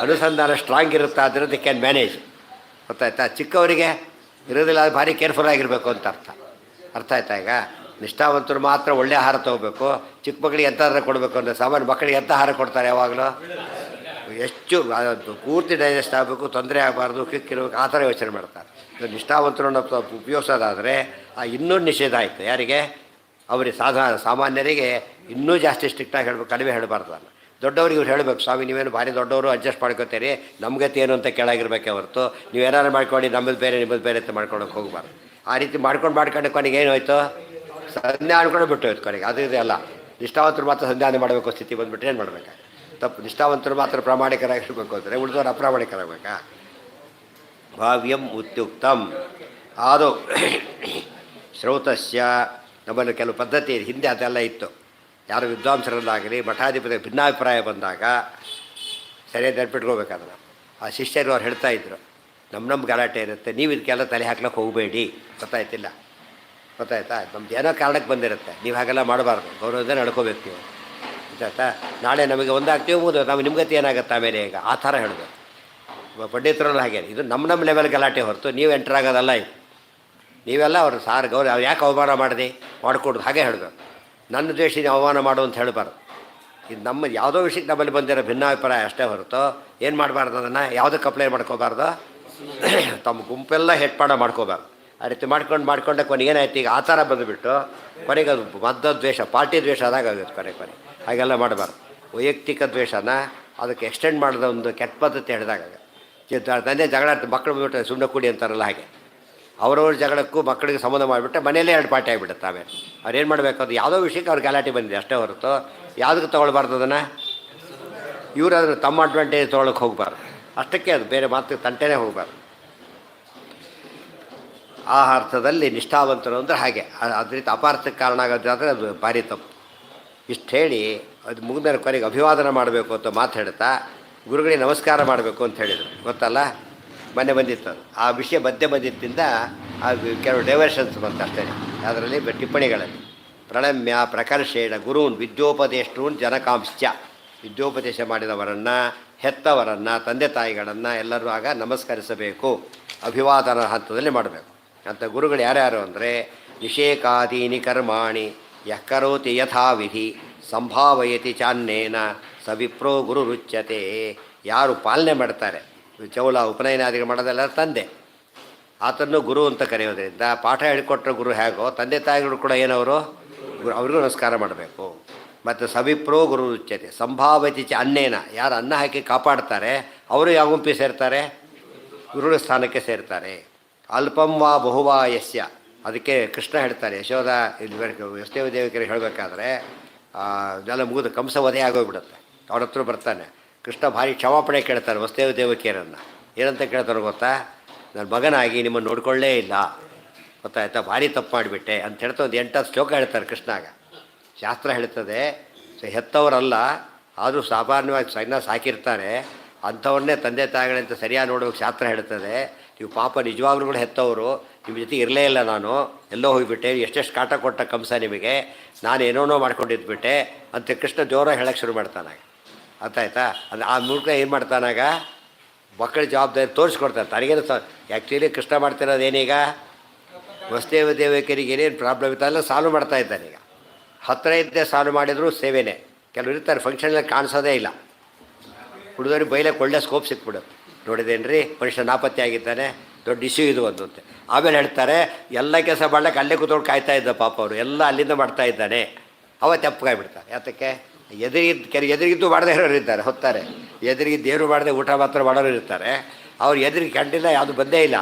ಅನುಸಂಧಾನ ಸ್ಟ್ರಾಂಗ್ ಇರುತ್ತೆ, ಆದರೆ ದಿ ಕ್ಯಾನ್ ಮ್ಯಾನೇಜ್. ಗೊತ್ತಾಯ್ತಾ? ಚಿಕ್ಕವರಿಗೆ ಇರೋದಿಲ್ಲ, ಅದು ಭಾರಿ ಕೇರ್ಫುಲ್ ಆಗಿರಬೇಕು ಅಂತ ಅರ್ಥ ಆಯ್ತಾ? ಈಗ ನಿಷ್ಠಾವಂತರು ಮಾತ್ರ ಒಳ್ಳೆ ಆಹಾರ ತೊಗೋಬೇಕು, ಚಿಕ್ಕ ಮಕ್ಕಳಿಗೆ ಎಂತಾದ್ರೆ ಕೊಡಬೇಕು ಅಂದರೆ ಸಾಮಾನ್ಯ ಮಕ್ಕಳಿಗೆ ಎಂಥ ಆಹಾರ ಕೊಡ್ತಾರೆ ಯಾವಾಗಲೂ? ಹೆಚ್ಚು ಪೂರ್ತಿ ಡೈಜೆಸ್ಟ್ ಆಗಬೇಕು, ತೊಂದರೆ ಆಗಬಾರ್ದು, ಕಿಕ್ಕಿರಬೇಕು, ಆ ಥರ ಯೋಚನೆ ಮಾಡ್ತಾರೆ. ನಿಷ್ಠಾವಂತರನ್ನು ಉಪಯೋಗಿಸೋದಾದರೆ ಇನ್ನೂ ನಿಷೇಧ ಆಯಿತು. ಯಾರಿಗೆ? ಅವರಿಗೆ ಸಾಮಾನ್ಯರಿಗೆ ಇನ್ನೂ ಜಾಸ್ತಿ ಸ್ಟ್ರಿಕ್ಟಾಗಿ ಹೇಳಬೇಕು, ಕಡಿಮೆ ಹೇಳಬಾರ್ದು. ಅಲ್ಲ, ದೊಡ್ಡವ್ರಿಗೆ ಇವ್ರು ಹೇಳಬೇಕು, ಸ್ವಾಮಿ ನೀವೇನು ಭಾರಿ ದೊಡ್ಡವರು, ಅಡ್ಜಸ್ಟ್ ಮಾಡ್ಕೋತೀರಿ, ನಮ್ಗತಿ ಏನು ಅಂತ ಕೇಳಾಗಿರ್ಬೇಕೆ ಹೊರತು ನೀವೇನಾರು ಮಾಡ್ಕೊಂಡು ನಮ್ಮದು ಬೇರೆ ನಿಮ್ಮದು ಬೇರೆ ಅಂತ ಮಾಡ್ಕೊಳಕ್ಕೆ ಹೋಗ್ಬಾರ್ದು. ಆ ರೀತಿ ಮಾಡ್ಕೊಂಡು ಕೊನೆಗೆ ಏನು ಹೋಯ್ತು? ಸಂಧ್ಯಾನ ಆಡ್ಕೊಂಡು ಬಿಟ್ಟು ಹೋಯ್ತು ಕೊನೆಗೆ. ಅದು ಇದೆ ಅಲ್ಲ, ನಿಷ್ಠಾವಂತರು ಮಾತ್ರ ಸಂಧ್ಯಾನ ಮಾಡಬೇಕು ಸ್ಥಿತಿ ಬಂದುಬಿಟ್ಟು ಏನು ಮಾಡಬೇಕು? ತಪ್ಪು. ನಿಷ್ಠಾವಂತರು ಮಾತ್ರ ಪ್ರಾಮಾಣಿಕರಾಗಿರ್ಬೇಕು ಅಂದರೆ ಉಳಿದವರು ಅಪ್ರಾಮಾಣಿಕರಾಗಬೇಕಾ? ಭಾವ್ಯಂ ಉತ್ಯುಕ್ತಂ. ಆದೌ ಶ್ರೌತಸ್ಯ ನಮ್ಮಲ್ಲಿ ಕೆಲವು ಪದ್ಧತಿ ಹಿಂದೆ ಅದೆಲ್ಲ ಇತ್ತು. ಯಾರು ವಿದ್ವಾಂಸರಲ್ಲಾಗಲಿ ಮಠಾಧಿಪತಿ ಭಿನ್ನಾಭಿಪ್ರಾಯ ಬಂದಾಗ ಸರಿಯಾಗಿ ನೆನ್ಪಿಟ್ಕೋಬೇಕಾದ್ರೆ ಆ ಶಿಷ್ಯರು ಅವ್ರು ಹೇಳ್ತಾಯಿದ್ರು, ನಮ್ಮ ಗಲಾಟೆ ಇರುತ್ತೆ, ನೀವು ಇದಕ್ಕೆಲ್ಲ ತಲೆ ಹಾಕ್ಲಿಕ್ಕೆ ಹೋಗಬೇಡಿ. ಗೊತ್ತಾಯ್ತಾ? ನಮ್ದು ಏನೋ ಕಾರಣಕ್ಕೆ ಬಂದಿರುತ್ತೆ, ನೀವು ಹಾಗೆಲ್ಲ ಮಾಡಬಾರ್ದು, ಗೌರವದಿಂದ ನಡ್ಕೋಬೇಕು ನೀವು. ಗೊತ್ತಾಯ್ತಾ? ನಾಳೆ ನಮಗೆ ಒಂದಾಗ್ತೀವಿ ಮುಗಿದು ನಾವು ನಿಮ್ಗತಿ ಏನಾಗುತ್ತೆ ಆಮೇಲೆ. ಈಗ ಆ ಥರ ಹೇಳೋದು ಪಂಡಿತರಲ್ಲಿ ಹಾಗೆ. ಇದು ನಮ್ಮ ಲೆವೆಲ್ ಗಲಾಟೆ ಹೊರತು ನೀವು ಎಂಟ್ರಾಗೋದಲ್ಲ. ಇದು ನೀವೆಲ್ಲ ಅವ್ರು ಗೌರವ ಅವ್ರು ಯಾಕೆ ಅವಮಾನ ಮಾಡಿಕೊಡೋದು ಹಾಗೆ ಹೇಳಿದ್ರು. ನನ್ನ ದ್ವೇಷಿನ ಅವಮಾನ ಮಾಡು ಅಂತ ಹೇಳಬಾರ್ದು. ಇದು ನಮ್ಮ ಯಾವುದೋ ವಿಷಯಕ್ಕೆ ನಮ್ಮಲ್ಲಿ ಬಂದಿರೋ ಭಿನ್ನಾಭಿಪ್ರಾಯ ಅಷ್ಟೇ ಹೊರತು ಏನು ಮಾಡಬಾರ್ದು, ಅದನ್ನು ಯಾವುದಕ್ಕೆ ಅಪ್ಲೈ ಮಾಡ್ಕೋಬಾರ್ದು, ತಮ್ಮ ಗುಂಪೆಲ್ಲ ಮಾಡ್ಕೋಬಾರ್ದು. ಆ ರೀತಿ ಮಾಡ್ಕೊಂಡೆ ಕೊನೆಗೆ ಏನಾಯ್ತು, ಈಗ ಆ ಥರ ಬಂದುಬಿಟ್ಟು ಕೊನೆಗೆ ಅದು ಮದ್ದ ದ್ವೇಷ, ಪಾರ್ಟಿ ದ್ವೇಷ ಆದಾಗ ಆಗುತ್ತೆ ಕೊನೆ. ಹಾಗೆಲ್ಲ ಮಾಡಬಾರ್ದು. ವೈಯಕ್ತಿಕ ದ್ವೇಷನ ಅದಕ್ಕೆ ಎಕ್ಸ್ಟೆಂಡ್ ಮಾಡಿದ ಒಂದು ಕೆಟ್ಟ ಪದ್ಧತಿ ಹೇಳಿದಾಗ ತಂದೆ ಜಗಳ ಮಕ್ಕಳು ಬಿಟ್ಟು ಸುಮ್ಮನೆ ಕೂಡಿ ಅಂತಾರಲ್ಲ ಹಾಗೆ. ಅವ್ರವ್ರ ಜಗಳಕ್ಕೂ ಮಕ್ಕಳಿಗೆ ಸಂಬಂಧ ಮಾಡಿಬಿಟ್ಟೆ ಮನೆಯಲ್ಲೇ ಎರಡು ಪಾರ್ಟಿ ಆಗಿಬಿಡುತ್ತೆ. ಆಮೇಲೆ ಅವ್ರು ಏನು ಮಾಡಬೇಕು, ಅದು ಯಾವುದೋ ವಿಷಯಕ್ಕೆ ಅವ್ರು ಗಲಾಟೆ ಬಂದಿದೆ ಅಷ್ಟೇ ಹೊರತು ಯಾವುದಕ್ಕೆ ತೊಗೊಳ್ಬಾರ್ದು ಅದನ್ನು. ಇವರು ಅದನ್ನು ತಮ್ಮ ಅಡ್ವಾಂಟೇಜ್ ತೊಗೊಳಕ್ಕೆ ಹೋಗಬಾರ್ದು, ಅಷ್ಟಕ್ಕೆ. ಅದು ಬೇರೆ ಮಾತು ತಂಟೆನೇ ಹೋಗಬಾರ್ದು. ಆ ಅರ್ಥದಲ್ಲಿ ನಿಷ್ಠಾವಂತರು ಅಂದರೆ ಹಾಗೆ. ಅದ್ರ ರೀತಿ ಅಪಾರ್ಥಕ್ಕೆ ಕಾರಣ ಆಗೋದಾದರೆ ಅದು ಭಾರಿ ತಪ್ಪು. ಇಷ್ಟು ಹೇಳಿ ಅದು ಮುಗಿದ ಕೊನೆಗೆ ಅಭಿವಾದನ ಮಾಡಬೇಕು ಅಂತ ಮಾತು ಹೇಳ್ತಾ ಗುರುಗಳಿಗೆ ನಮಸ್ಕಾರ ಮಾಡಬೇಕು ಅಂತ ಹೇಳಿದರು. ಗೊತ್ತಲ್ಲ, ಮೊನ್ನೆ ಬಂದಿತ್ತು ಅದು. ಆ ವಿಷಯ ಮಧ್ಯೆ ಬಂದಿದ್ದರಿಂದ ಅದು ಕೆಲವು ಡೈವರ್ಷನ್ಸ್ ಬಂತು ಅಷ್ಟೇ. ಅದರಲ್ಲಿ ಟಿಪ್ಪಣಿಗಳಲ್ಲಿ ಪ್ರಣಮ್ಯ ಪ್ರಕರ್ಷೇಣ ಗುರುನ್ ವಿದ್ಯೋಪದೇಷ್ಟೂನ್ ಜನಕಾಂಶ್ಚ, ವಿದ್ಯೋಪದೇಶ ಮಾಡಿದವರನ್ನು, ಹೆತ್ತವರನ್ನು, ತಂದೆ ತಾಯಿಗಳನ್ನು ಎಲ್ಲರೂ ಆಗ ನಮಸ್ಕರಿಸಬೇಕು. ಅಭಿವಾದನ ಹಂತದಲ್ಲಿ ಮಾಡಬೇಕು ಅಂತ. ಗುರುಗಳು ಯಾರ್ಯಾರು ಅಂದರೆ ನಿಷೇಕಾದೀನಿ ಕರ್ಮಾಣಿ ಯಃ ಕರೋತಿ ಯಥಾವಿಧಿ ಸಂಭಾವಯತಿ ಚಾನ್ನೇನ ಸವಿಪ್ರೋ ಗುರು ರುಚ್ಯತೆ. ಯಾರು ಪಾಲನೆ ಮಾಡ್ತಾರೆ, ಚೌಲ ಉಪನಯನಾದಿಗಳು ಮಾಡೋದೆಲ್ಲ ತಂದೆ, ಆತನ್ನು ಗುರು ಅಂತ ಕರೆಯೋದ್ರಿಂದ ಪಾಠ ಹೇಳಿಕೊಟ್ರ ಗುರು ಹೇಗೋ ತಂದೆ ತಾಯಿಗಳು ಕೂಡ ಏನವರು ಅವ್ರಿಗೂ ನಮಸ್ಕಾರ ಮಾಡಬೇಕು. ಮತ್ತು ಸವಿಪ್ರೋ ಗುರು ರುಚ್ಯತೆ ಸಂಭಾವಯತಿ ಅನ್ನೇನ, ಯಾರು ಅನ್ನ ಹಾಕಿ ಕಾಪಾಡ್ತಾರೆ ಅವರು ಯಾವ ಗುಂಪಿಗೆ ಸೇರ್ತಾರೆ? ಗುರುಗಳ ಸ್ಥಾನಕ್ಕೆ ಸೇರ್ತಾರೆ. ಅಲ್ಪಂ ವಾ ಬಹುವಾ ಯಸ್ಯ, ಅದಕ್ಕೆ ಕೃಷ್ಣ ಹೇಳ್ತಾರೆ ಯಶೋಧ ವಸುದೇವ ದೇವಿಕರಿಗೆ ಹೇಳಬೇಕಾದ್ರೆ ಇದೆಲ್ಲ ಮುಗಿದು ಕಂಸ ವಧೆ ಆಗೋಗ್ಬಿಡುತ್ತೆ. ಅವ್ರ ಹತ್ರ ಬರ್ತಾನೆ ಕೃಷ್ಣ, ಭಾರಿ ಕ್ಷಮಾಪಣೆ ಕೇಳ್ತಾರೆ ವಸುದೇವ ದೇವಕಿಯರನ್ನು. ಏನಂತ ಕೇಳ್ತಾರೆ ಗೊತ್ತಾ? ನನ್ನ ಮಗನಾಗಿ ನಿಮ್ಮನ್ನು ನೋಡ್ಕೊಳ್ಳೇ ಇಲ್ಲ, ಗೊತ್ತಾಯ್ತಾ, ಭಾರಿ ತಪ್ಪು ಮಾಡಿಬಿಟ್ಟೆ ಅಂತ ಹೇಳ್ತಾ ಒಂದು 8 ಶ್ಲೋಕ ಹೇಳ್ತಾರೆ ಕೃಷ್ಣಾಗ. ಶಾಸ್ತ್ರ ಹೇಳ್ತದೆ ಹೆತ್ತವರಲ್ಲ, ಆದರೂ ಸಾಮಾನ್ಯವಾಗಿ ಸಣ್ಣ ಸಾಕಿರ್ತಾರೆ ಅಂಥವ್ರನ್ನೇ ತಂದೆ ತಾಯಿಗಳಂತ ಸರಿಯಾಗಿ ನೋಡೋಕೆ ಶಾಸ್ತ್ರ ಹೇಳ್ತದೆ. ನೀವು ಪಾಪ ನಿಜವಾಗ್ಲೂ ಕೂಡ ಹೆತ್ತವರು, ನಿಮ್ಮ ಜೊತೆಗೆ ಇರಲೇ ಇಲ್ಲ, ನಾನು ಎಲ್ಲೋ ಹೋಗಿಬಿಟ್ಟೆ, ಎಷ್ಟೆಷ್ಟು ಕಾಟ ಕೊಟ್ಟ ಕಂಸ ನಿಮಗೆ, ನಾನು ಏನೇನೋ ಮಾಡ್ಕೊಂಡಿದ್ಬಿಟ್ಟೆ ಅಂತ ಕೃಷ್ಣ ಜೋರಾಗಿ ಹೇಳೋಕ್ಕೆ ಶುರು ಮಾಡ್ತಾನಾಗ. ಅರ್ಥಾಯ್ತಾ? ಅದು ಆ ಮೂಲಕ ಏನು ಮಾಡ್ತಾನಾಗ ಮಕ್ಕಳ ಜವಾಬ್ದಾರಿ ತೋರಿಸ್ಕೊಡ್ತಾನೆ. ತನಗೇನು ಆ್ಯಕ್ಚುಲಿ ಕೃಷ್ಣ ಮಾಡ್ತಿರೋದು ಏನೀಗ ವಸುದೇವ ದೇವಕಿಯರಿಗೆ ಏನೇನು ಪ್ರಾಬ್ಲಮ್ ಇತ್ತಲ್ಲ ಸಾಲ್ವ್ ಮಾಡ್ತಾ ಇದ್ದಾನೆ. ಈಗ ಹತ್ತಿರ ಇದ್ದೇ ಸಾಲ್ವ್ ಮಾಡಿದ್ರು ಸೇವೆನೇ. ಕೆಲವರು ಇರ್ತಾರೆ ಫಂಕ್ಷನಲ್ಲಿ ಕಾಣಿಸೋದೇ ಇಲ್ಲ, ಹುಡುಗರಿಗೆ ಬೈಲಕ್ಕೆ ಒಳ್ಳೆ ಸ್ಕೋಪ್ ಸಿಕ್ಬಿಡುತ್ತೆ. ನೋಡಿದೇನು ರೀ ಮನುಷ್ಯ ನಾಪತ್ತೆ ಆಗಿದ್ದಾನೆ, ದೊಡ್ಡ ಇಶ್ಯೂ ಇದು ಒಂದು ಅಂತೆ. ಆಮೇಲೆ ಹೇಳ್ತಾರೆ ಎಲ್ಲ ಕೆಲಸ ಮಾಡ್ಲಿಕ್ಕೆ ಅಲ್ಲೇ ಕೂತ್ಕೊಂಡು ಕಾಯ್ತಾ ಇದ್ದ ಪಾಪ ಅವರು, ಎಲ್ಲ ಅಲ್ಲಿಂದ ಮಾಡ್ತಾ ಇದ್ದಾನೆ. ಅವತ್ತು ತಪ್ಪಗಾಯ್ಬಿಡ್ತಾರೆ. ಯಾತಕ್ಕೆ? ಎದುರಿಗಿದ್ದು ಮಾಡದೇ ಇರೋರು ಇದ್ದಾರೆ, ಹೊತ್ತಾರೆ. ಎದುರಿಗಿದ್ದು ಏನು ಮಾಡದೆ ಊಟ ಮಾತ್ರ ಮಾಡೋರು ಇರ್ತಾರೆ. ಅವ್ರು ಎದುರಿಗೆ ಕಂಡಿಲ್ಲ, ಯಾವುದು ಬಂದೇ ಇಲ್ಲ,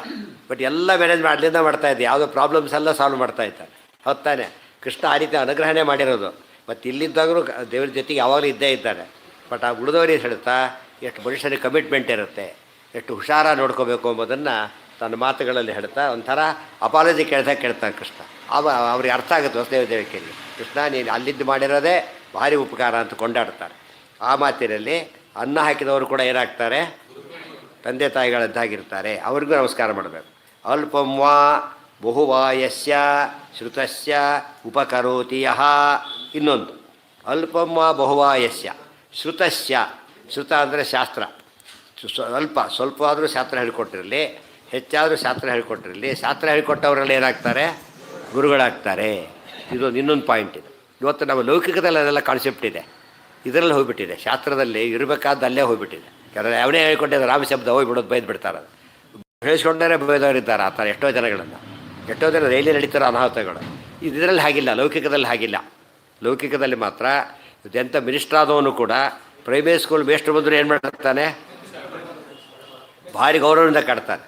ಬಟ್ ಎಲ್ಲ ಮ್ಯಾನೇಜ್ ಅಲ್ಲಿಂದ ಮಾಡ್ತಾಯಿದ್ದೆ, ಯಾವುದೋ ಪ್ರಾಬ್ಲಮ್ಸ್ ಎಲ್ಲ ಸಾಲ್ವ್ ಮಾಡ್ತಾ ಇದ್ದಾರೆ, ಹೊತ್ತಾನೆ. ಕೃಷ್ಣ ಆ ರೀತಿ ಅನುಗ್ರಹಣೆ ಮಾಡಿರೋದು. ಮತ್ತು ಇಲ್ಲಿದ್ದಾಗಲೂ ದೇವ್ರ ಜೊತೆಗೆ ಯಾವಾಗಲೂ ಇದ್ದೇ ಇದ್ದಾರೆ. ಬಟ್ ಆ ಉಳಿದವರಿಗೆ ಹೇಳ್ತಾ ಎಷ್ಟು ಮನುಷ್ಯನಿಗೆ ಕಮಿಟ್ಮೆಂಟ್ ಇರುತ್ತೆ, ಎಷ್ಟು ಹುಷಾರ ನೋಡ್ಕೋಬೇಕು ಎಂಬುದನ್ನು ತನ್ನ ಮಾತುಗಳಲ್ಲಿ ಹೇಳ್ತಾ ಒಂಥರ ಅಪಾಲಜಿ ಕೇಳ್ತಾನೆ ಕೃಷ್ಣ. ಅವ್ರಿಗೆ ಅರ್ಥ ಆಗುತ್ತೆ ವಸುದೇವ ದೇವಕಿಯಲ್ಲಿ, ಕೃಷ್ಣ ನೀನು ಅಲ್ಲಿದ್ದು ಮಾಡಿರೋದೇ ಭಾರಿ ಉಪಕಾರ ಅಂತ ಕೊಂಡಾಡ್ತಾರೆ. ಆ ಮಾತಿನಲ್ಲಿ ಅನ್ನ ಹಾಕಿದವರು ಕೂಡ ಏನಾಗ್ತಾರೆ? ತಂದೆ ತಾಯಿಗಳದ್ದಾಗಿರ್ತಾರೆ, ಅವ್ರಿಗೂ ನಮಸ್ಕಾರ ಮಾಡಬೇಕು. ಅಲ್ಪಂವಾ ಬಹುವಾಯಸ್ಯ ಶ್ರುತಸ್ಯ ಉಪಕರೋತಿ ಯಃ. ಇನ್ನೊಂದು ಅಲ್ಪಂವಾ ಬಹುವಾಯಸ್ಯ ಶ್ರುತಸ್ಯ. ಶ್ರುತ ಅಂದರೆ ಶಾಸ್ತ್ರ. ಸ್ವಲ್ಪ ಆದರೂ ಶಾಸ್ತ್ರ ಹೇಳ್ಕೊಟ್ಟಿರಲಿ, ಹೆಚ್ಚಾದರೂ ಶಾಸ್ತ್ರ ಹೇಳ್ಕೊಟ್ಟಿರಲಿ, ಶಾಸ್ತ್ರ ಹೇಳ್ಕೊಟ್ಟವರೆಲ್ಲ ಏನಾಗ್ತಾರೆ? ಗುರುಗಳಾಗ್ತಾರೆ. ಇದೊಂದು ಇನ್ನೊಂದು ಪಾಯಿಂಟ್ ಇದೆ. ಇವತ್ತು ನಮ್ಮ ಲೌಕಿಕದಲ್ಲಿ ಅದೆಲ್ಲ ಕಾನ್ಸೆಪ್ಟ್ ಇದೆ, ಇದರಲ್ಲಿ ಹೋಗಿಬಿಟ್ಟಿದೆ. ಶಾಸ್ತ್ರದಲ್ಲಿ ಇರಬೇಕಾದ ಅಲ್ಲೇ ಹೋಗಿಬಿಟ್ಟಿದೆ. ಕೆಲವರು ಅವನೇ ಹೇಳ್ಕೊಟ್ಟಿದ್ದ ರಾಮ ಶಬ್ದ ಹೋಗಿಬಿಡೋದು ಬೈದು ಬಿಡ್ತಾರೆ. ಅದು ಹೇಳಿಸ್ಕೊಂಡೇ ಬೈದವರಿದ್ದಾರೆ ಆ ಥರ ಎಷ್ಟೋ ಜನಗಳನ್ನು. ಎಷ್ಟೋ ಜನ ರೈಲಿ ನಡೀತಾರೋ ಅನಾಹುತಗಳು. ಇದರಲ್ಲಿ ಹಾಗಿಲ್ಲ, ಲೌಕಿಕದಲ್ಲಿ ಹಾಗಿಲ್ಲ. ಲೌಕಿಕದಲ್ಲಿ ಮಾತ್ರ ಎಂಥ ಮಿನಿಸ್ಟರ್ ಆದವನು ಕೂಡ ಪ್ರೈವೇಟ್ ಸ್ಕೂಲ್ ಮೇಸ್ಟ್ರು ಬಂದರೂ ಏನು ಮಾಡ್ತಾನೆ? ಭಾರಿ ಗೌರವದಿಂದ ಕಾಡ್ತಾನೆ.